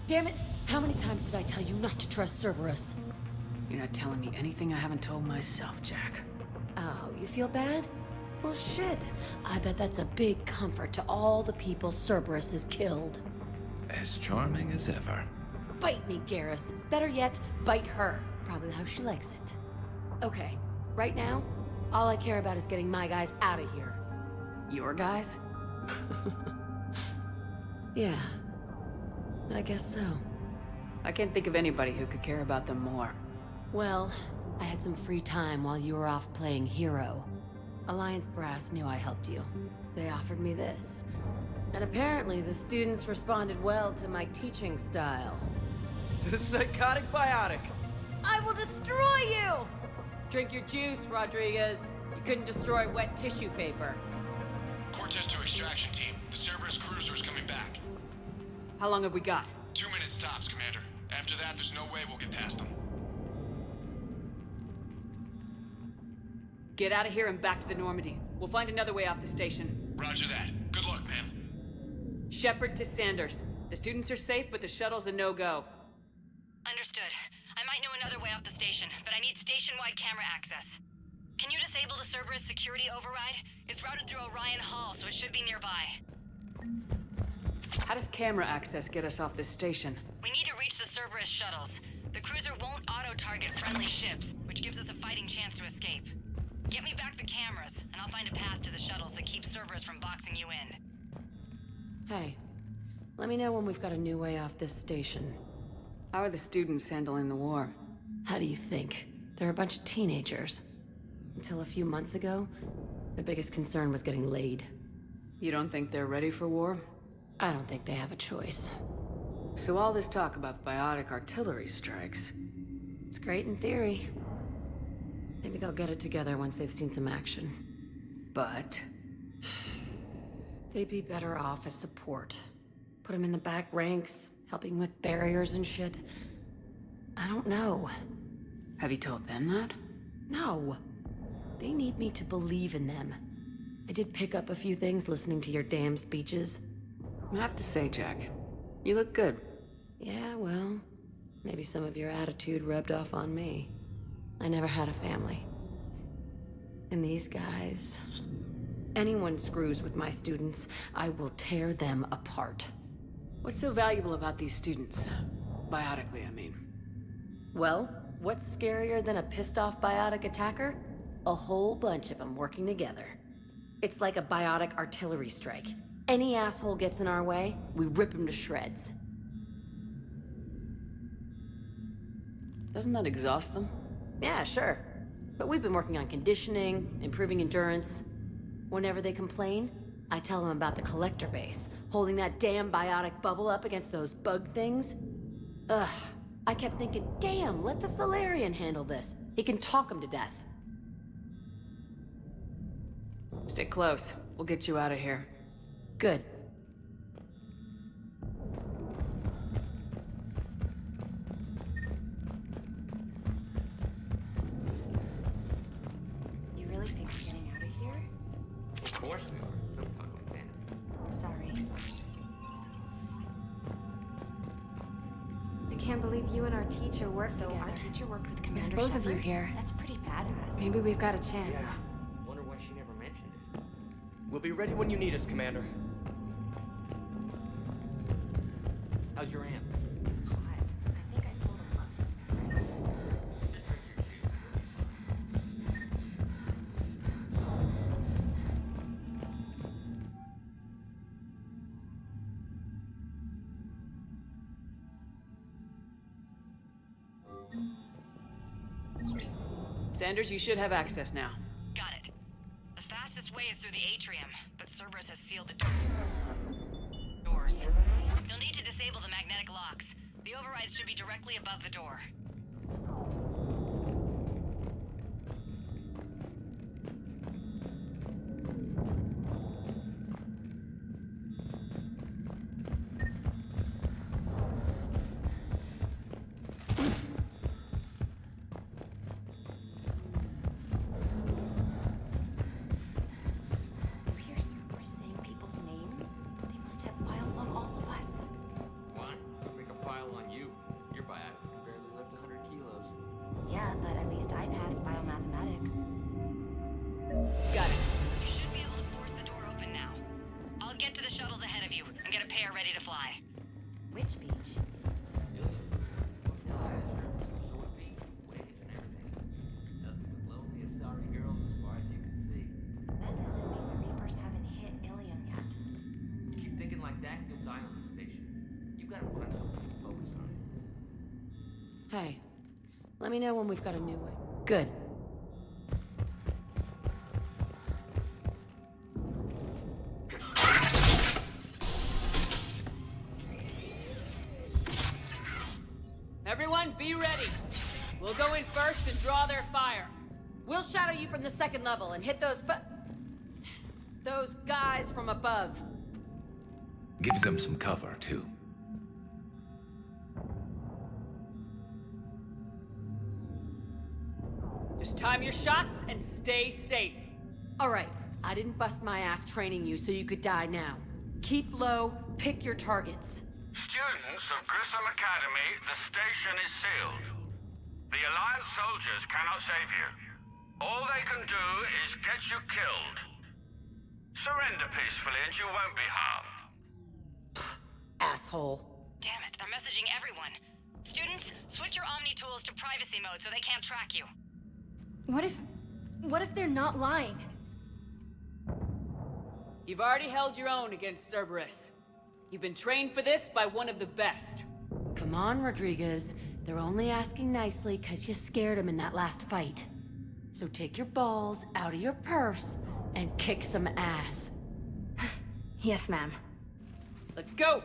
Damn it! How many times did I tell you not to trust Cerberus? You're not telling me anything I haven't told myself, Jack. Oh, you feel bad? Well, shit. I bet that's a big comfort to all the people Cerberus has killed. As charming as ever. Bite me, Garrus. Better yet, bite her. Probably how she likes it. Okay, right now, all I care about is getting my guys out of here. Your guys? Yeah. I guess so. I can't think of anybody who could care about them more. Well, I had some free time while you were off playing hero. Alliance Brass knew I helped you. They offered me this. And apparently the students responded well to my teaching style. The psychotic biotic! I will destroy you! Drink your juice, Rodriguez. You couldn't destroy wet tissue paper. Cortez to extraction team. The Cerberus cruiser's coming back. How long have we got? 2 minutes tops, Commander. After that, there's no way we'll get past them. Get out of here and back to the Normandy. We'll find another way off the station. Roger that. Good luck, ma'am. Shepard to Sanders. The students are safe, but the shuttle's a no-go. Understood. I might know another way off the station, but I need station-wide camera access. Can you disable the Cerberus security override? It's routed through Orion Hall, so it should be nearby. How does camera access get us off this station? We need to reach the Cerberus shuttles. The cruiser won't auto-target friendly ships, which gives us a fighting chance to escape. Get me back the cameras, and I'll find a path to the shuttles that keeps Cerberus from boxing you in. Hey, let me know when we've got a new way off this station. How are the students handling the war? How do you think? They're a bunch of teenagers. Until a few months ago, their biggest concern was getting laid. You don't think they're ready for war? I don't think they have a choice. So all this talk about biotic artillery strikes... It's great in theory. Maybe they'll get it together once they've seen some action. But... they'd be better off as support. Put them in the back ranks, helping with barriers and shit. I don't know. Have you told them that? No. They need me to believe in them. I did pick up a few things listening to your damn speeches. I have to say, Jack, you look good. Yeah, well, maybe some of your attitude rubbed off on me. I never had a family. And these guys... anyone screws with my students, I will tear them apart. What's so valuable about these students? Biotically, I mean. Well, what's scarier than a pissed-off biotic attacker? A whole bunch of them working together. It's like a biotic artillery strike. Any asshole gets in our way, we rip him to shreds. Doesn't that exhaust them? Yeah, sure. But we've been working on conditioning, improving endurance. Whenever they complain, I tell them about the collector base, holding that damn biotic bubble up against those bug things. Ugh, I kept thinking, damn, let the Solarian handle this. He can talk them to death. Stick close. We'll get you out of here. Good. You really think we're getting out of here? Of course we are. Don't talk like that. Sorry. I can't believe you and our teacher worked together. Our teacher worked with Commander both of you Shepard? here. That's pretty badass. Maybe we've got a chance. Yeah. Wonder why she never mentioned it. We'll be ready when you need us, Commander. How's your aunt? I think I pulled a muscle. Sanders, you should have access now. Got it. The fastest way is through the atrium, but Cerberus has sealed the doors. You'll need to disable the magnetic locks. The overrides should be directly above the door. gotta find something to focus on. Hey, let me know when we've got a new way. Good. Everyone, be ready. We'll go in first and draw their fire. We'll shadow you from the second level and hit those guys from above. Gives them some cover, too. Just time your shots and stay safe. All right, I didn't bust my ass training you so you could die now. Keep low, pick your targets. Students of Grissom Academy, the station is sealed. The Alliance soldiers cannot save you. All they can do is get you killed. Surrender peacefully and you won't be harmed. Asshole. Damn it, they're messaging everyone. Students, switch your Omni tools to privacy mode so they can't track you. What if they're not lying? You've already held your own against Cerberus. You've been trained for this by one of the best. Come on, Rodriguez. They're only asking nicely because you scared them in that last fight. So take your balls out of your purse and kick some ass. Yes, ma'am. Let's go!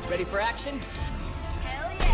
Ready for action? Hell yeah!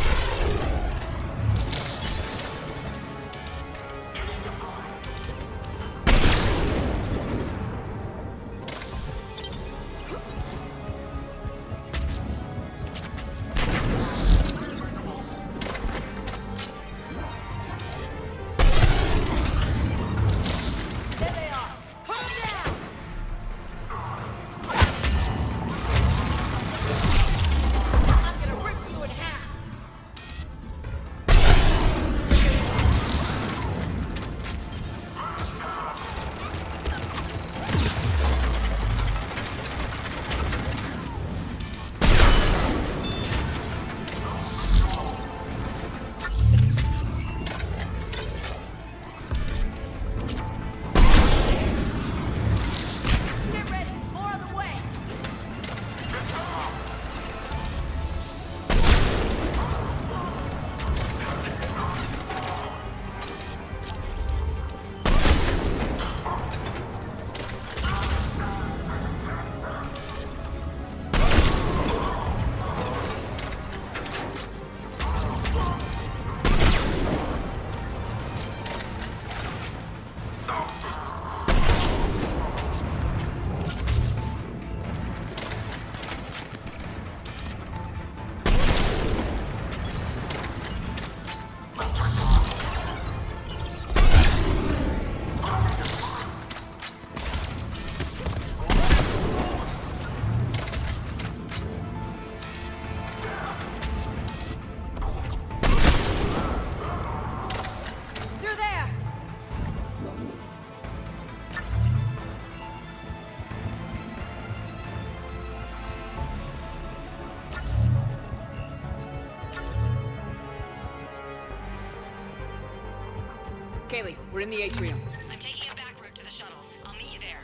Kaylee, we're in the atrium. I'm taking a back route to the shuttles. I'll meet you there.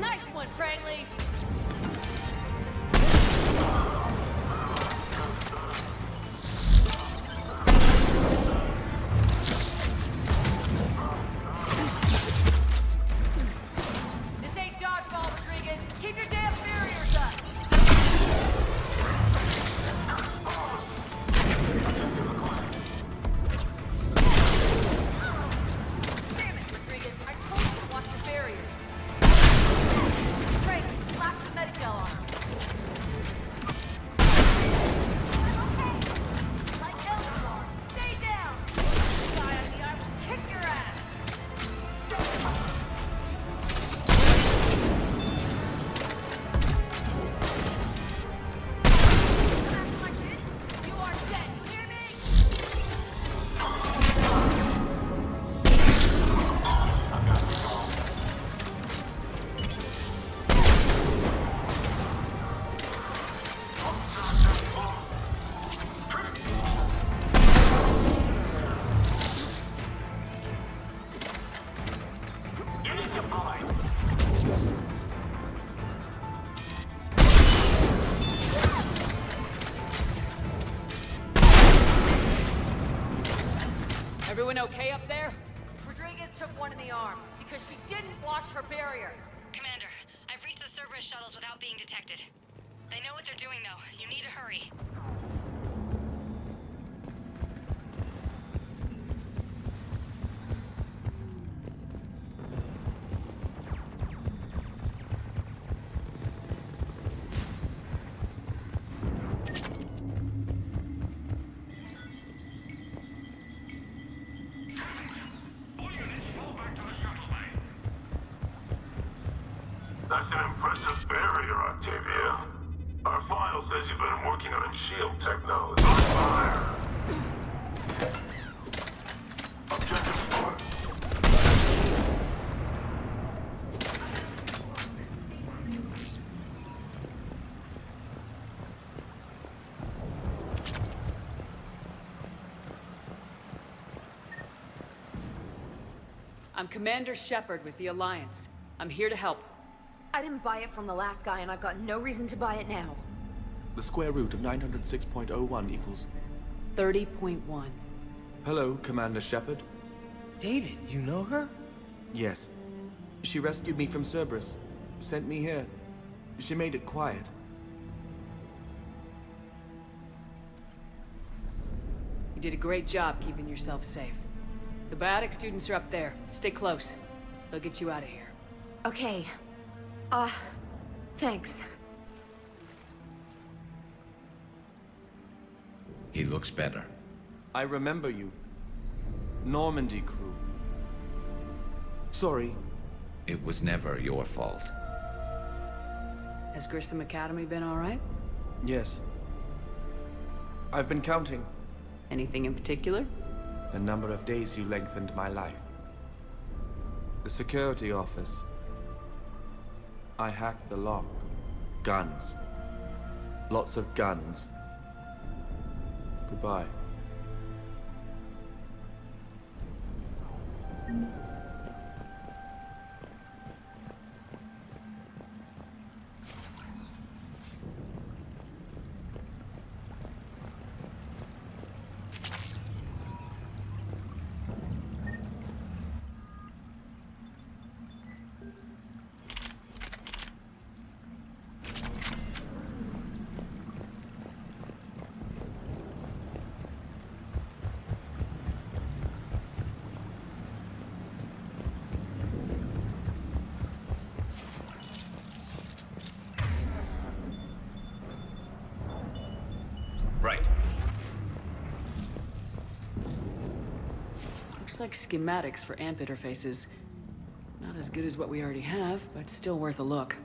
Nice one, Cragley! This ain't dodgeball, Rodriguez. Keep your damn barriers up! doing okay up there? Rodriguez took one in the arm because she didn't watch her barrier. Commander, I've reached the Cerberus shuttles without being detected. They know what they're doing, though. You need to hurry. That's an impressive barrier, Octavia. Our file says you've been working on shield technology. Fire! Objective spot. I'm Commander Shepard with the Alliance. I'm here to help. I didn't buy it from the last guy, and I've got no reason to buy it now. The square root of 906.01 equals... 30.1. Hello, Commander Shepard. David, you know her? Yes. She rescued me from Cerberus. Sent me here. She made it quiet. You did a great job keeping yourself safe. The biotic students are up there. Stay close. They'll get you out of here. Okay. Thanks. He looks better. I remember you. Normandy crew. Sorry. It was never your fault. Has Grissom Academy been all right? Yes. I've been counting. Anything in particular? The number of days you lengthened my life. The security office. I hacked the lock. Guns. Lots of guns. Goodbye. Right. Looks like schematics for AMP interfaces. Not as good as what we already have, but still worth a look.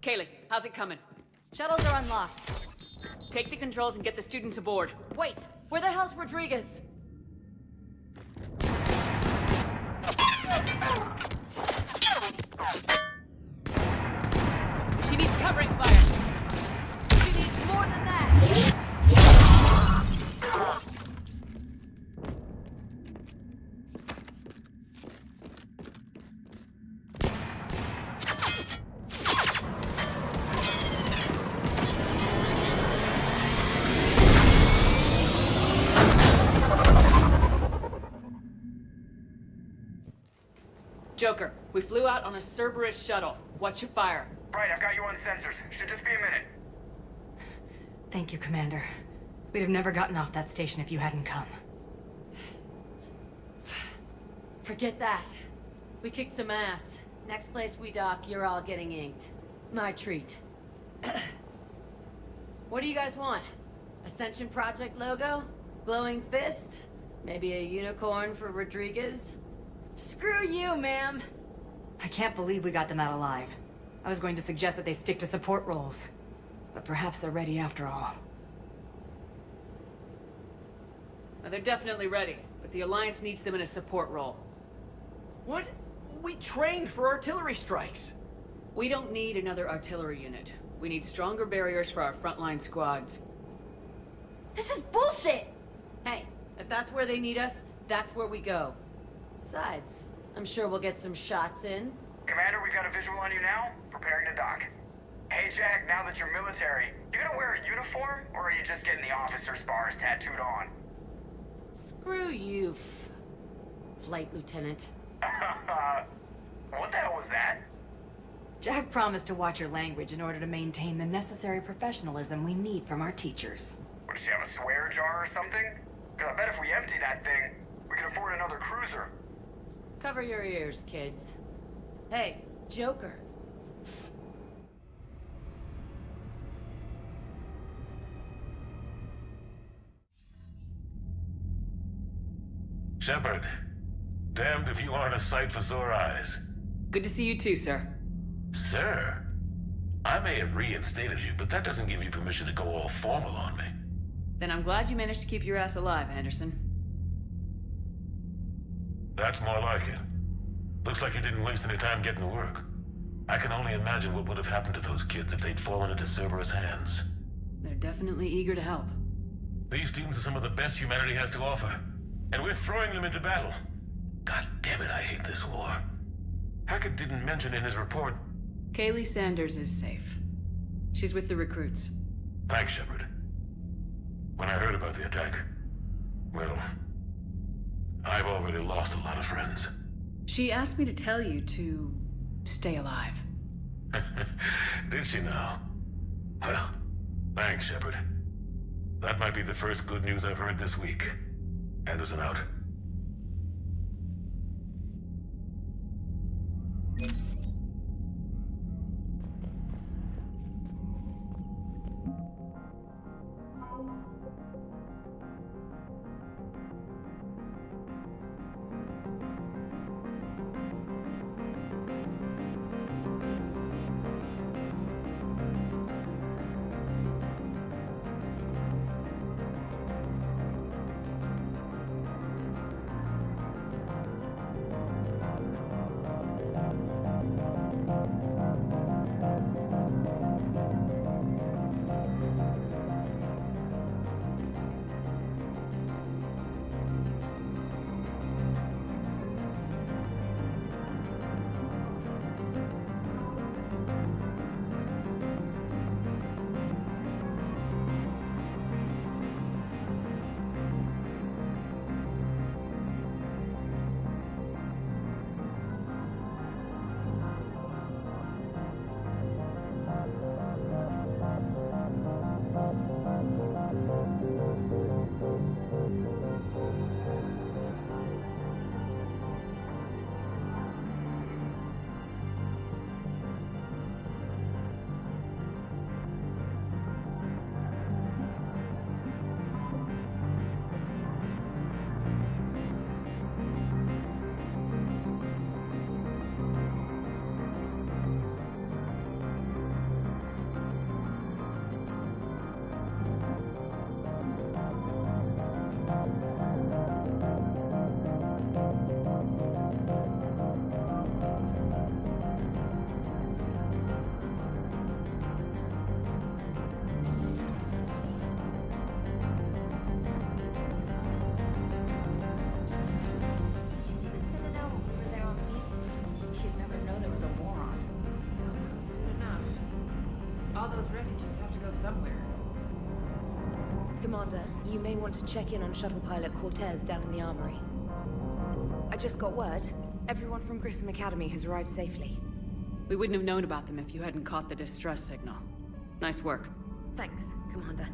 Kaylee, how's it coming? Shuttles are unlocked. Take the controls and get the students aboard. Wait, where the hell's Rodriguez? She needs covering fire. She needs more than that. Joker, we flew out on a Cerberus shuttle. What's your fire? Right, I've got you on sensors. Should just be a minute. Thank you, Commander. We'd have never gotten off that station if you hadn't come. Forget that. We kicked some ass. Next place we dock, you're all getting inked. My treat. What do you guys want? Ascension Project logo? Glowing fist? Maybe a unicorn for Rodriguez? Screw you, ma'am. I can't believe we got them out alive. I was going to suggest that they stick to support roles. But perhaps they're ready after all. Well, they're definitely ready, but the Alliance needs them in a support role. What? We trained for artillery strikes. We don't need another artillery unit. We need stronger barriers for our frontline squads. This is bullshit! Hey, if that's where they need us, that's where we go. Besides, I'm sure we'll get some shots in. Commander, we've got a visual on you now. Preparing to dock. Hey, Jack, now that you're military, you gonna wear a uniform, or are you just getting the officer's bars tattooed on? Screw you, Flight Lieutenant. What the hell was that? Jack promised to watch your language in order to maintain the necessary professionalism we need from our teachers. What, does she have a swear jar or something? Because I bet if we empty that thing, we can afford another cruiser. Cover your ears, kids. Hey, Joker. Shepard, damned if you aren't a sight for sore eyes. Good to see you too, sir. Sir? I may have reinstated you, but that doesn't give you permission to go all formal on me. Then I'm glad you managed to keep your ass alive, Anderson. That's more like it. Looks like you didn't waste any time getting to work. I can only imagine what would have happened to those kids if they'd fallen into Cerberus' hands. They're definitely eager to help. These students are some of the best humanity has to offer, and we're throwing them into battle. God damn it, I hate this war. Hackett didn't mention in his report... Kaylee Sanders is safe. She's with the recruits. Thanks, Shepard. When I heard about the attack, well, I've already lost a lot of friends. She asked me to tell you to stay alive. Did she now? Well, thanks, Shepard. That might be the first good news I've heard this week. Anderson out. somewhere. Commander, you may want to check in on shuttle pilot Cortez down in the armory. I just got word. Everyone from Grissom Academy has arrived safely. We wouldn't have known about them if you hadn't caught the distress signal. Nice work. Thanks, Commander.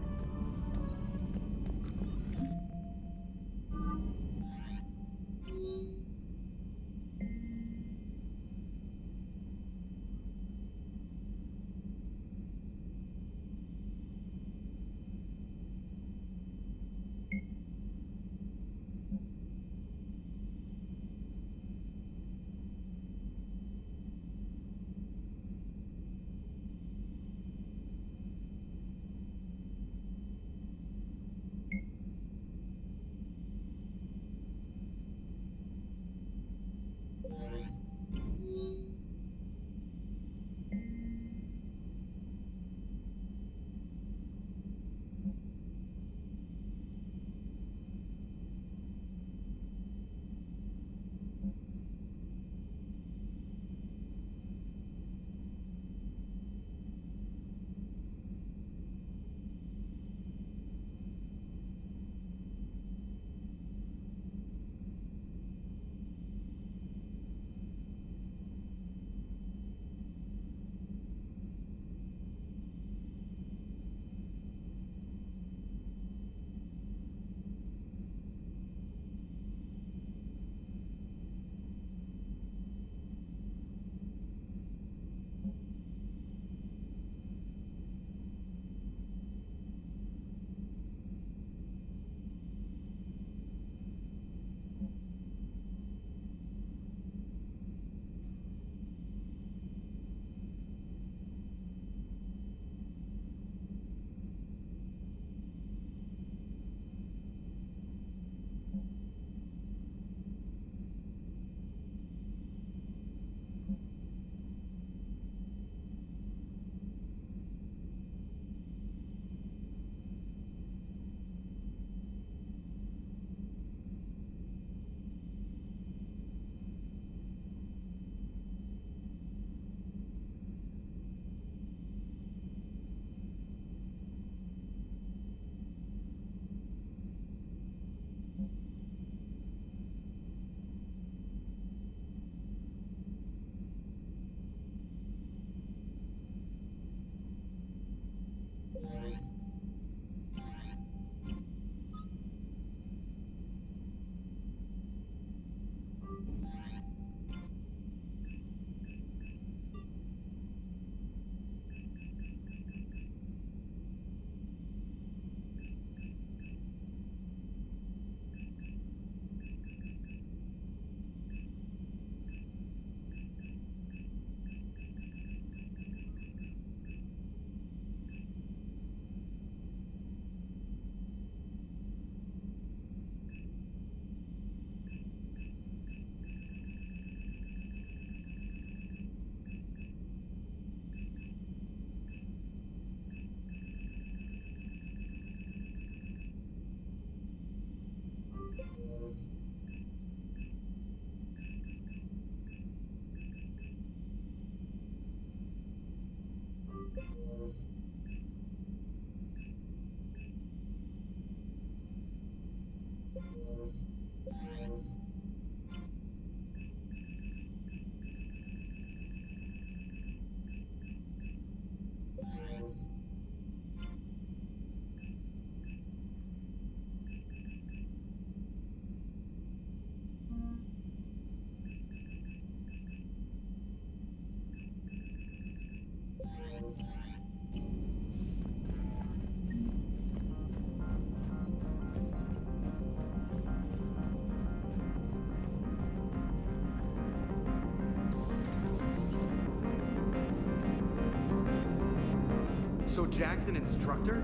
So Jack's an instructor?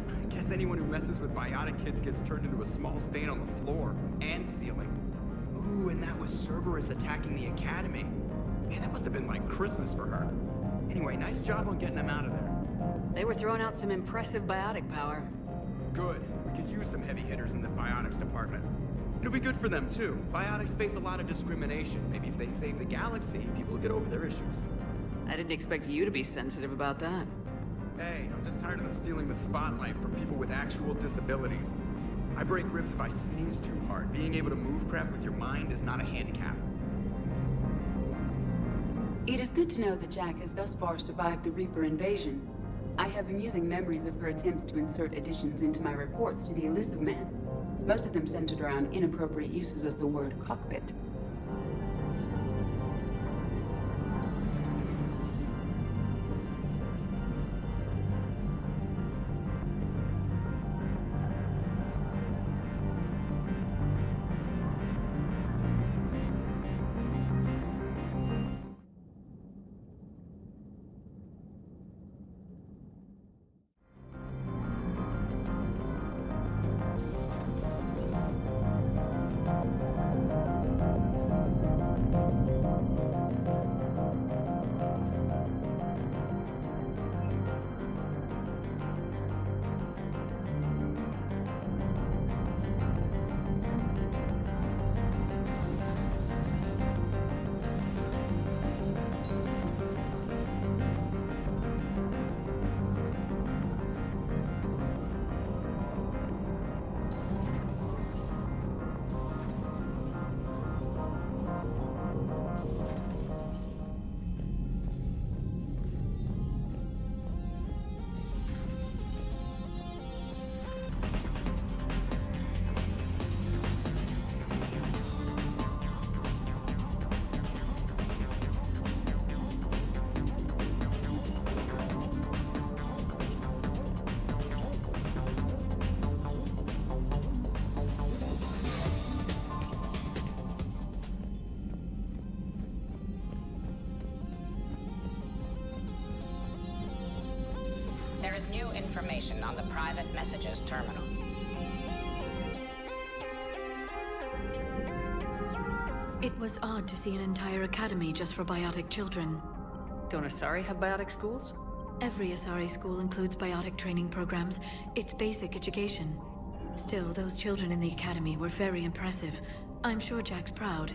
I guess anyone who messes with biotic kids gets turned into a small stain on the floor and ceiling. Ooh, and that was Cerberus attacking the academy. Man, that must have been like Christmas for her. Anyway, nice job on getting them out of there. They were throwing out some impressive biotic power. Good. We could use some heavy hitters in the biotics department. It'll be good for them, too. Biotics face a lot of discrimination. Maybe if they save the galaxy, people will get over their issues. I didn't expect you to be sensitive about that. Hey, I'm just tired of them stealing the spotlight from people with actual disabilities. I break ribs if I sneeze too hard. Being able to move crap with your mind is not a handicap. It is good to know that Jack has thus far survived the Reaper invasion. I have amusing memories of her attempts to insert additions into my reports to the Elusive Man. Most of them centered around inappropriate uses of the word cockpit. There is new information on the private messages terminal. It was odd to see an entire academy just for biotic children. Don't Asari have biotic schools? Every Asari school includes biotic training programs. It's basic education. Still, those children in the academy were very impressive. I'm sure Jack's proud.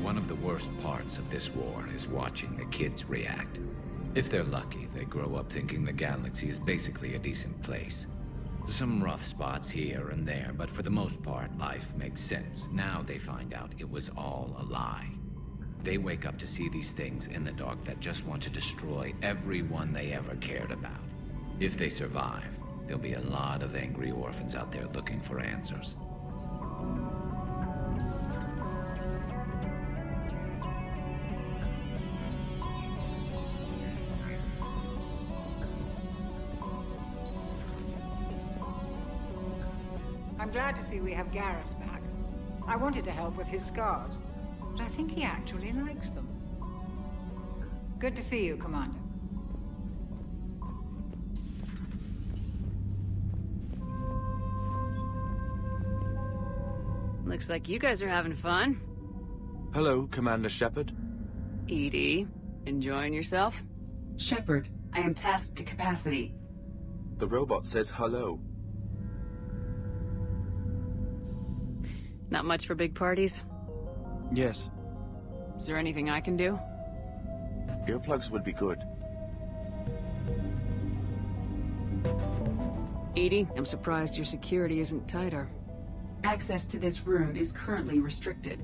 One of the worst parts of this war is watching the kids react. If they're lucky, they grow up thinking the galaxy is basically a decent place. Some rough spots here and there, but for the most part, life makes sense. Now they find out it was all a lie. They wake up to see these things in the dark that just want to destroy everyone they ever cared about. If they survive, there'll be a lot of angry orphans out there looking for answers. I'm glad to see we have Garrus back. I wanted to help with his scars, but I think he actually likes them. Good to see you, Commander. Looks like you guys are having fun. Hello, Commander Shepard. EDI, enjoying yourself? Shepard, I am tasked to capacity. The robot says hello. Not much for big parties? Yes. Is there anything I can do? Earplugs would be good. EDI, I'm surprised your security isn't tighter. Access to this room is currently restricted.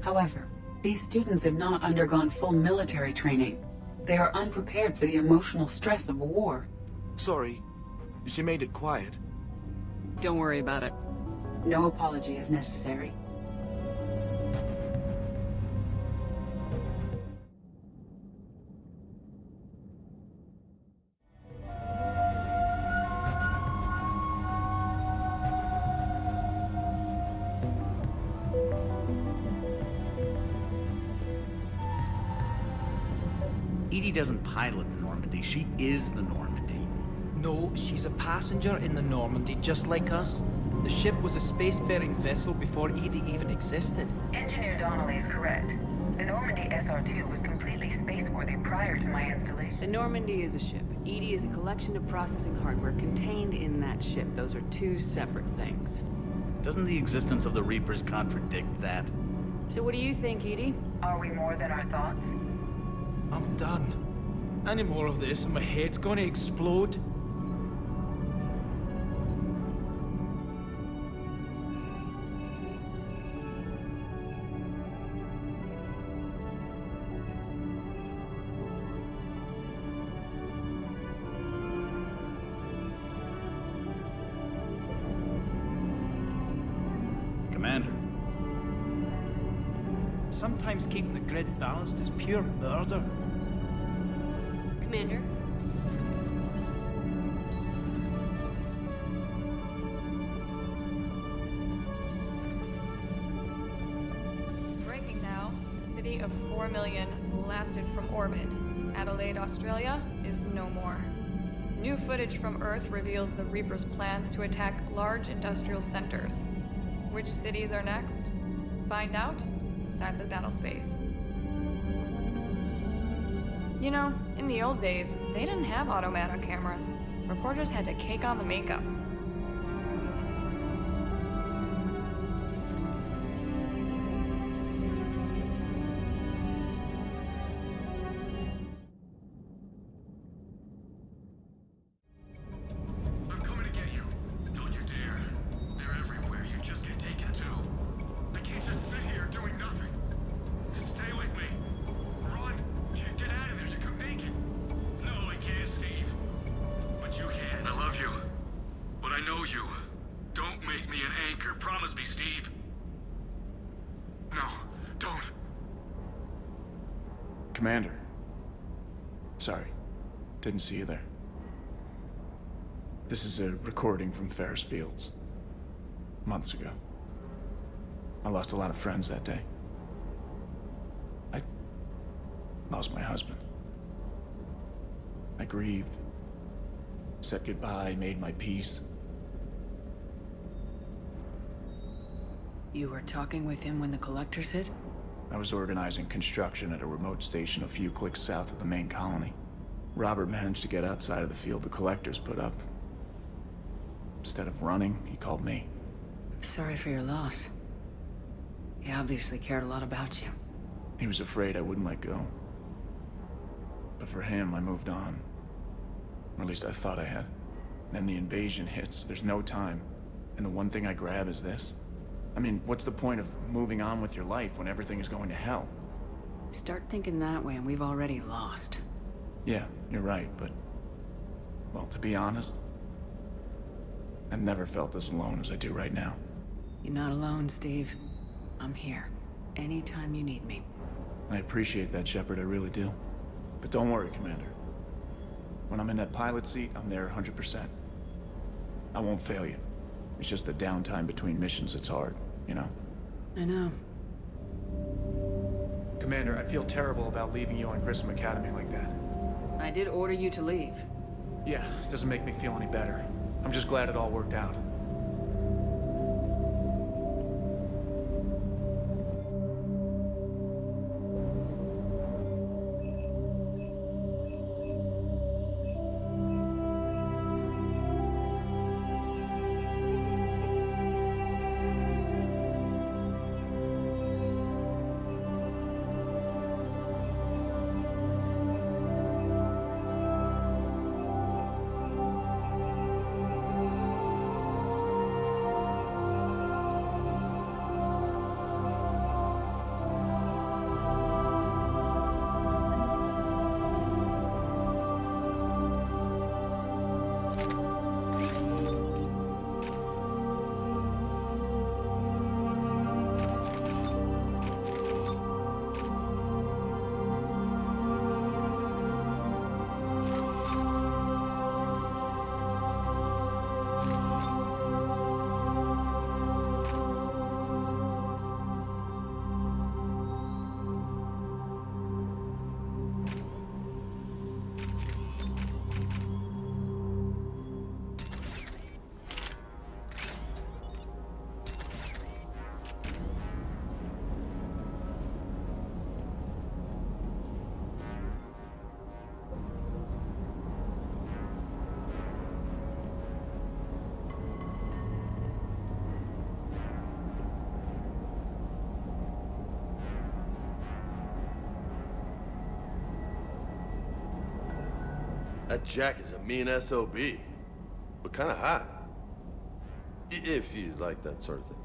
However, These students have not undergone full military training. They are unprepared for the emotional stress of war. Sorry. She made it quiet. Don't worry about it. No apology is necessary. Edie doesn't pilot the Normandy, she is the Normandy. No, she's a passenger in the Normandy, just like us. The ship was a spacefaring vessel before Edie even existed. Engineer Donnelly is correct. The Normandy SR-2 was completely spaceworthy prior to my installation. The Normandy is a ship. Edie is a collection of processing hardware contained in that ship. Those are two separate things. Doesn't the existence of the Reapers contradict that? So what do you think, Edie? Are we more than our thoughts? I'm done. Any more of this and my head's gonna explode. Commander. Sometimes keeping the grid balanced is pure murder. Commander? Breaking now. The city of 4 million blasted from orbit. Adelaide, Australia is no more. New footage from Earth reveals the Reapers' plans to attack large industrial centers. Which cities are next? Find out inside the battle space. You know, in the old days, they didn't have automatic cameras. Reporters had to cake on the makeup. I'm coming to get you. Don't you dare. They're everywhere. You just get taken too. I can't just sit here doing nothing. Stay with me. Run. Get out of there. You can make it. No, I can't, Steve. But you can. I love you. But I know you. Don't make me an anchor. Promise me, Steve. No, don't. Commander. Sorry. Didn't see you there. This is a recording from Ferris Fields. Months ago. I lost a lot of friends that day. I lost my husband. I grieved. Said goodbye, made my peace. You were talking with him when the collectors hit? I was organizing construction at a remote station a few clicks south of the main colony. Robert managed to get outside of the field the collectors put up. Instead of running, he called me. Sorry for your loss. He obviously cared a lot about you. He was afraid I wouldn't let go. But for him, I moved on. Or at least I thought I had. Then the invasion hits, there's no time. And the one thing I grab is this. I mean, what's the point of moving on with your life when everything is going to hell? Start thinking that way and we've already lost. Yeah, you're right, but... well, to be honest, I've never felt as alone as I do right now. You're not alone, Steve. I'm here. Anytime you need me. I appreciate that, Shepard, I really do. But don't worry, Commander. When I'm in that pilot seat, I'm there 100%. I won't fail you. It's just the downtime between missions that's hard, you know? I know. Commander, I feel terrible about leaving you on Grissom Academy like that. I did order you to leave. Yeah, doesn't make me feel any better. I'm just glad it all worked out. That Jack is a mean SOB, but kind of hot. If you like that sort of thing.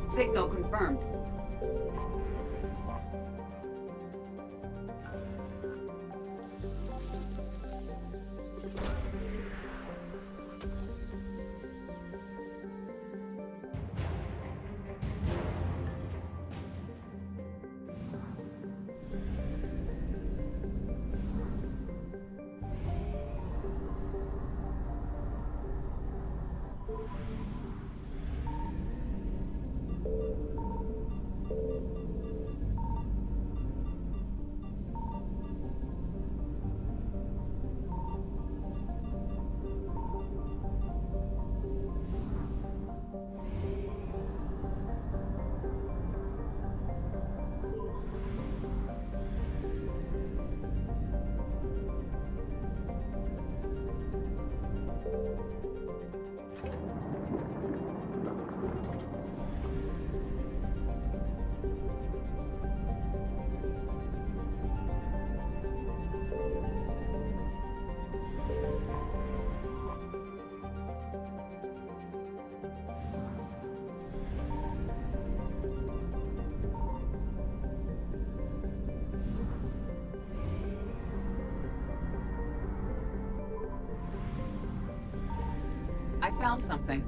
Signal confirmed. I found something.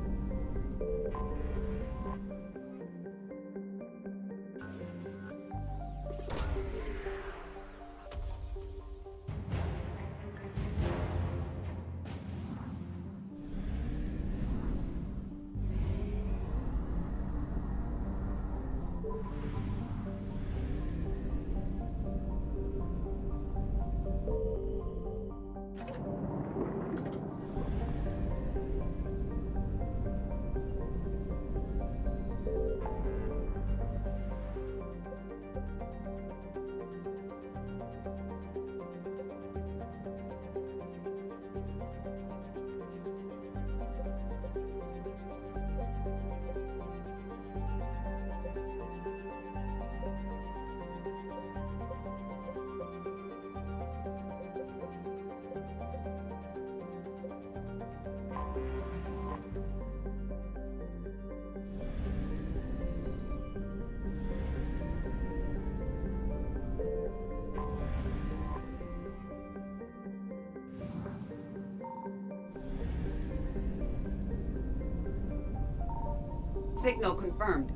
Signal confirmed.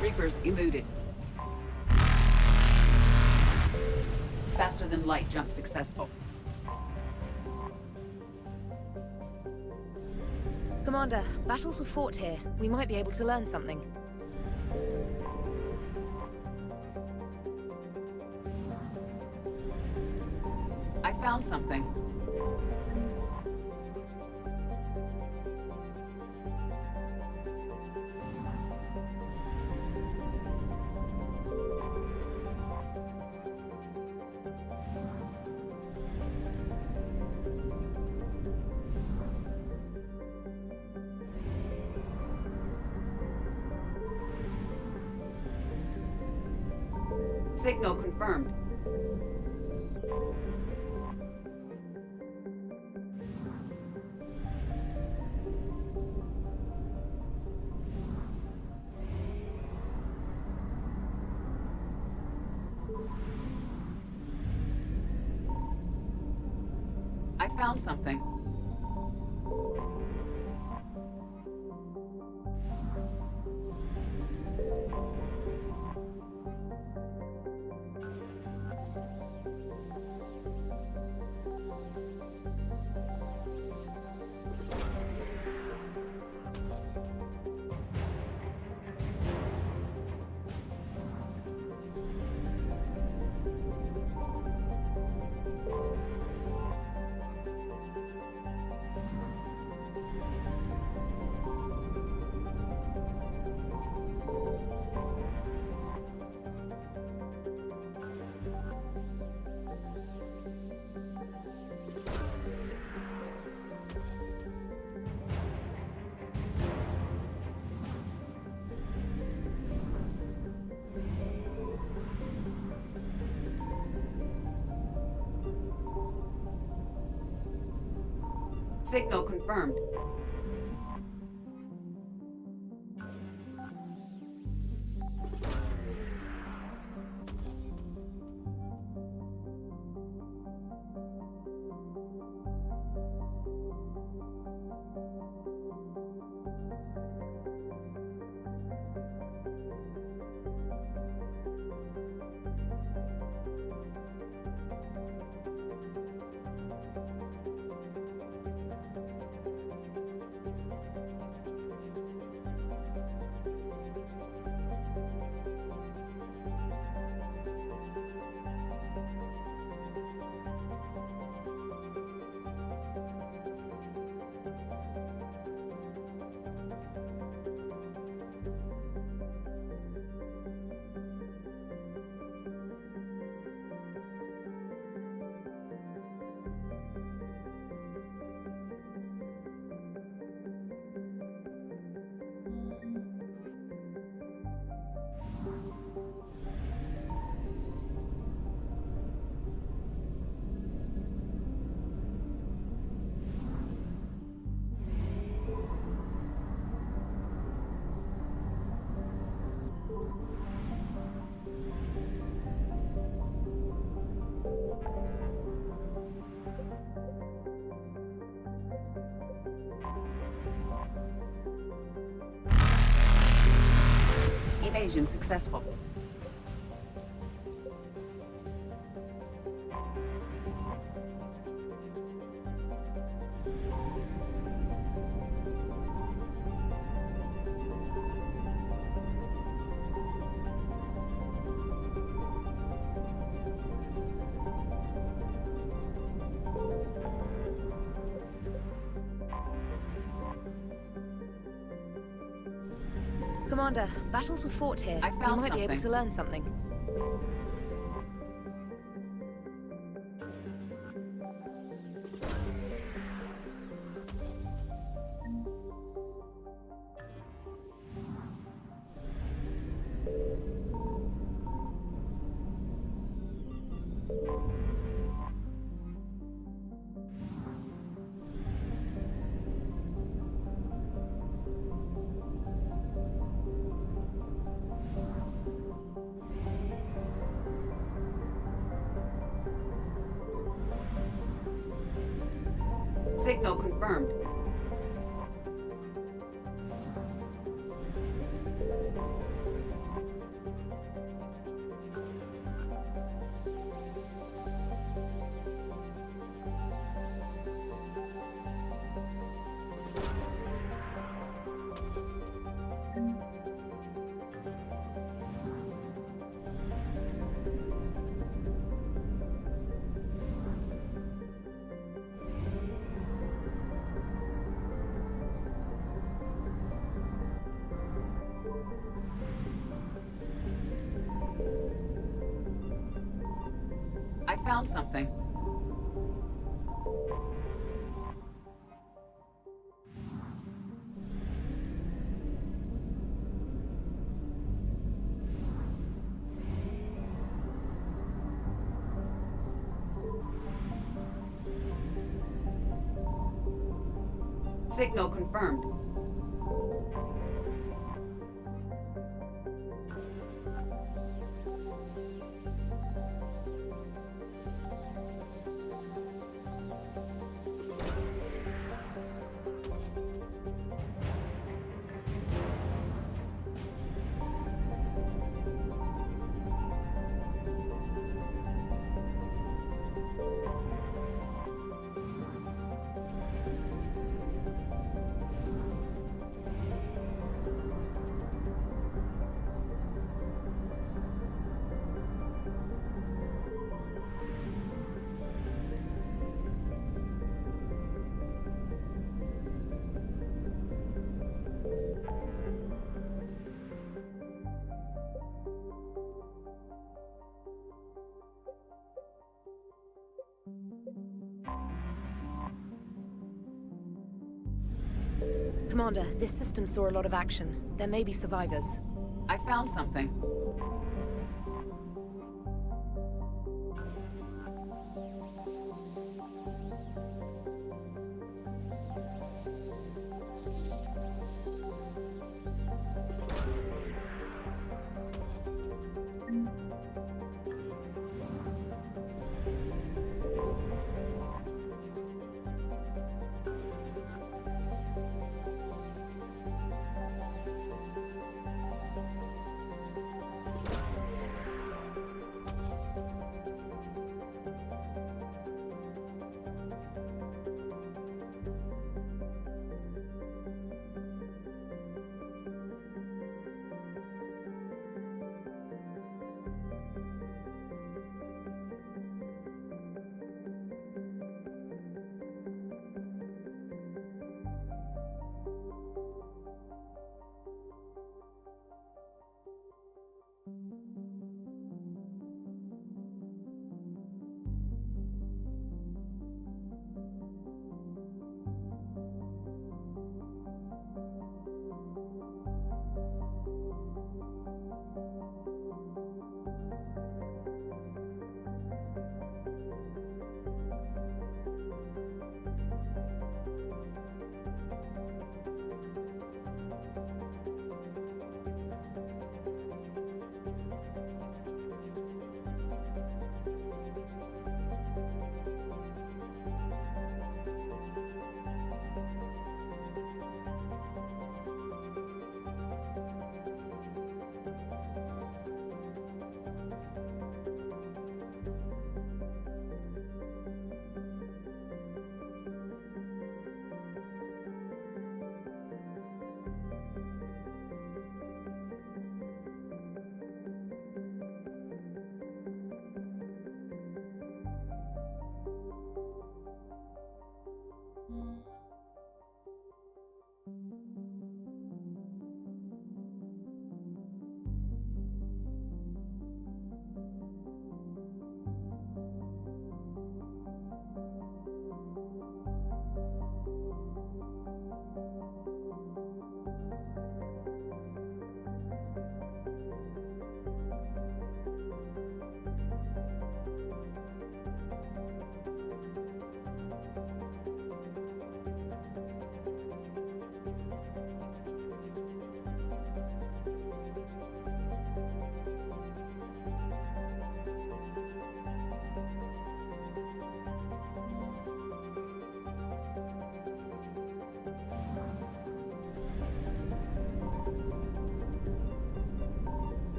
Reapers eluded. Faster than light jump successful. Commander, battles were fought here. We might be able to learn something. I found something. Signal confirmed. I found something. Signal confirmed. Invasion successful. Commander, battles were fought here. I found we might be able something. to learn something. Signal confirmed. I found something. Signal confirmed. Commander, this system saw a lot of action. There may be survivors. I found something.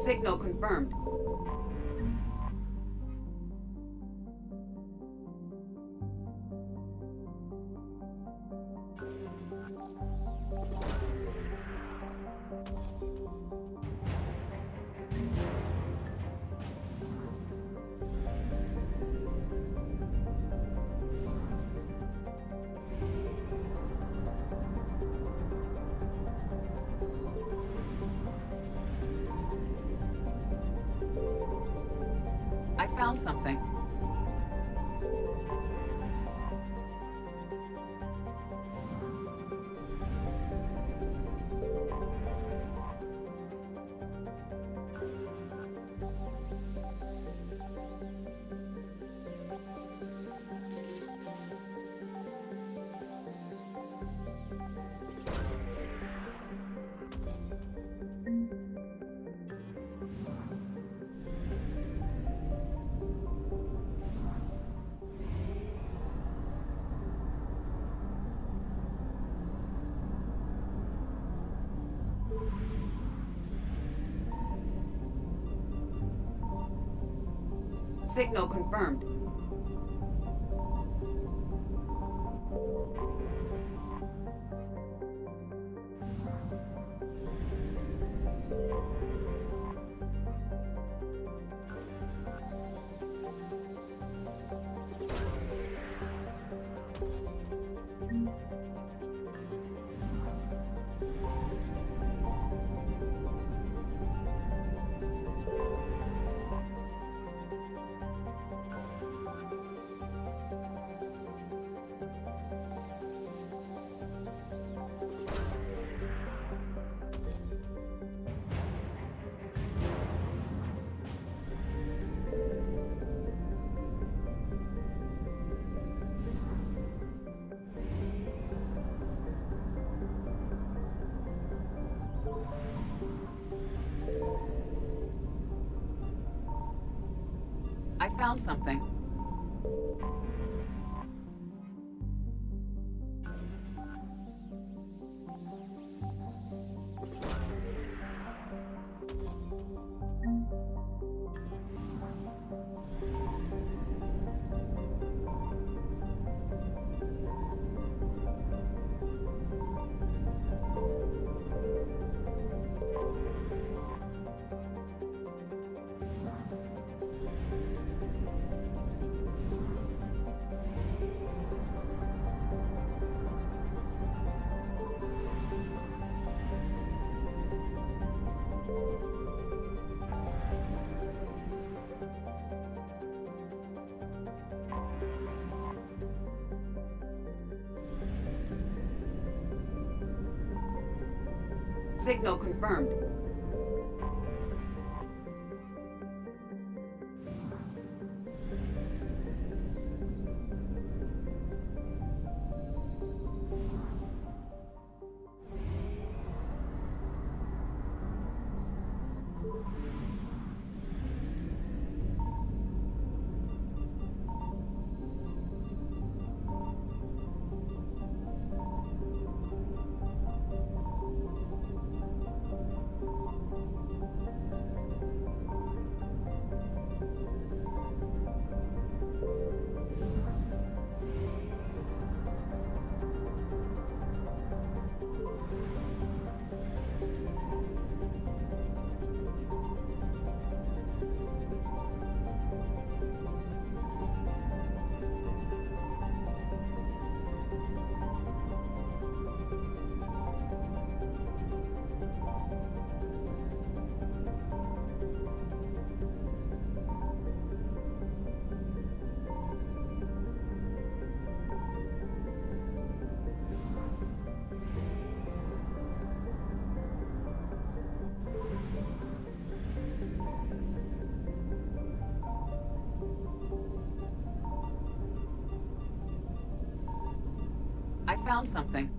Signal confirmed. I found something. Signal confirmed. I found something. Signal confirmed. I found something.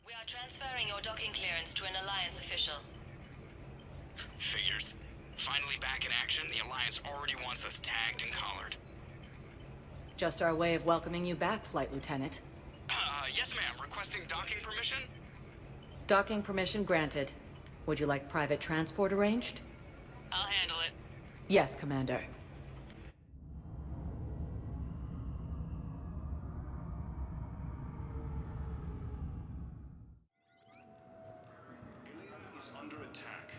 We are transferring your docking clearance to an Alliance official. Figures. Finally back in action, the Alliance already wants us tagged and collared. Just our way of welcoming you back, Flight Lieutenant. Yes ma'am, requesting docking permission? Docking permission granted. Would you like private transport arranged? I'll handle it. Yes, Commander. Is under attack.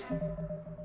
Please.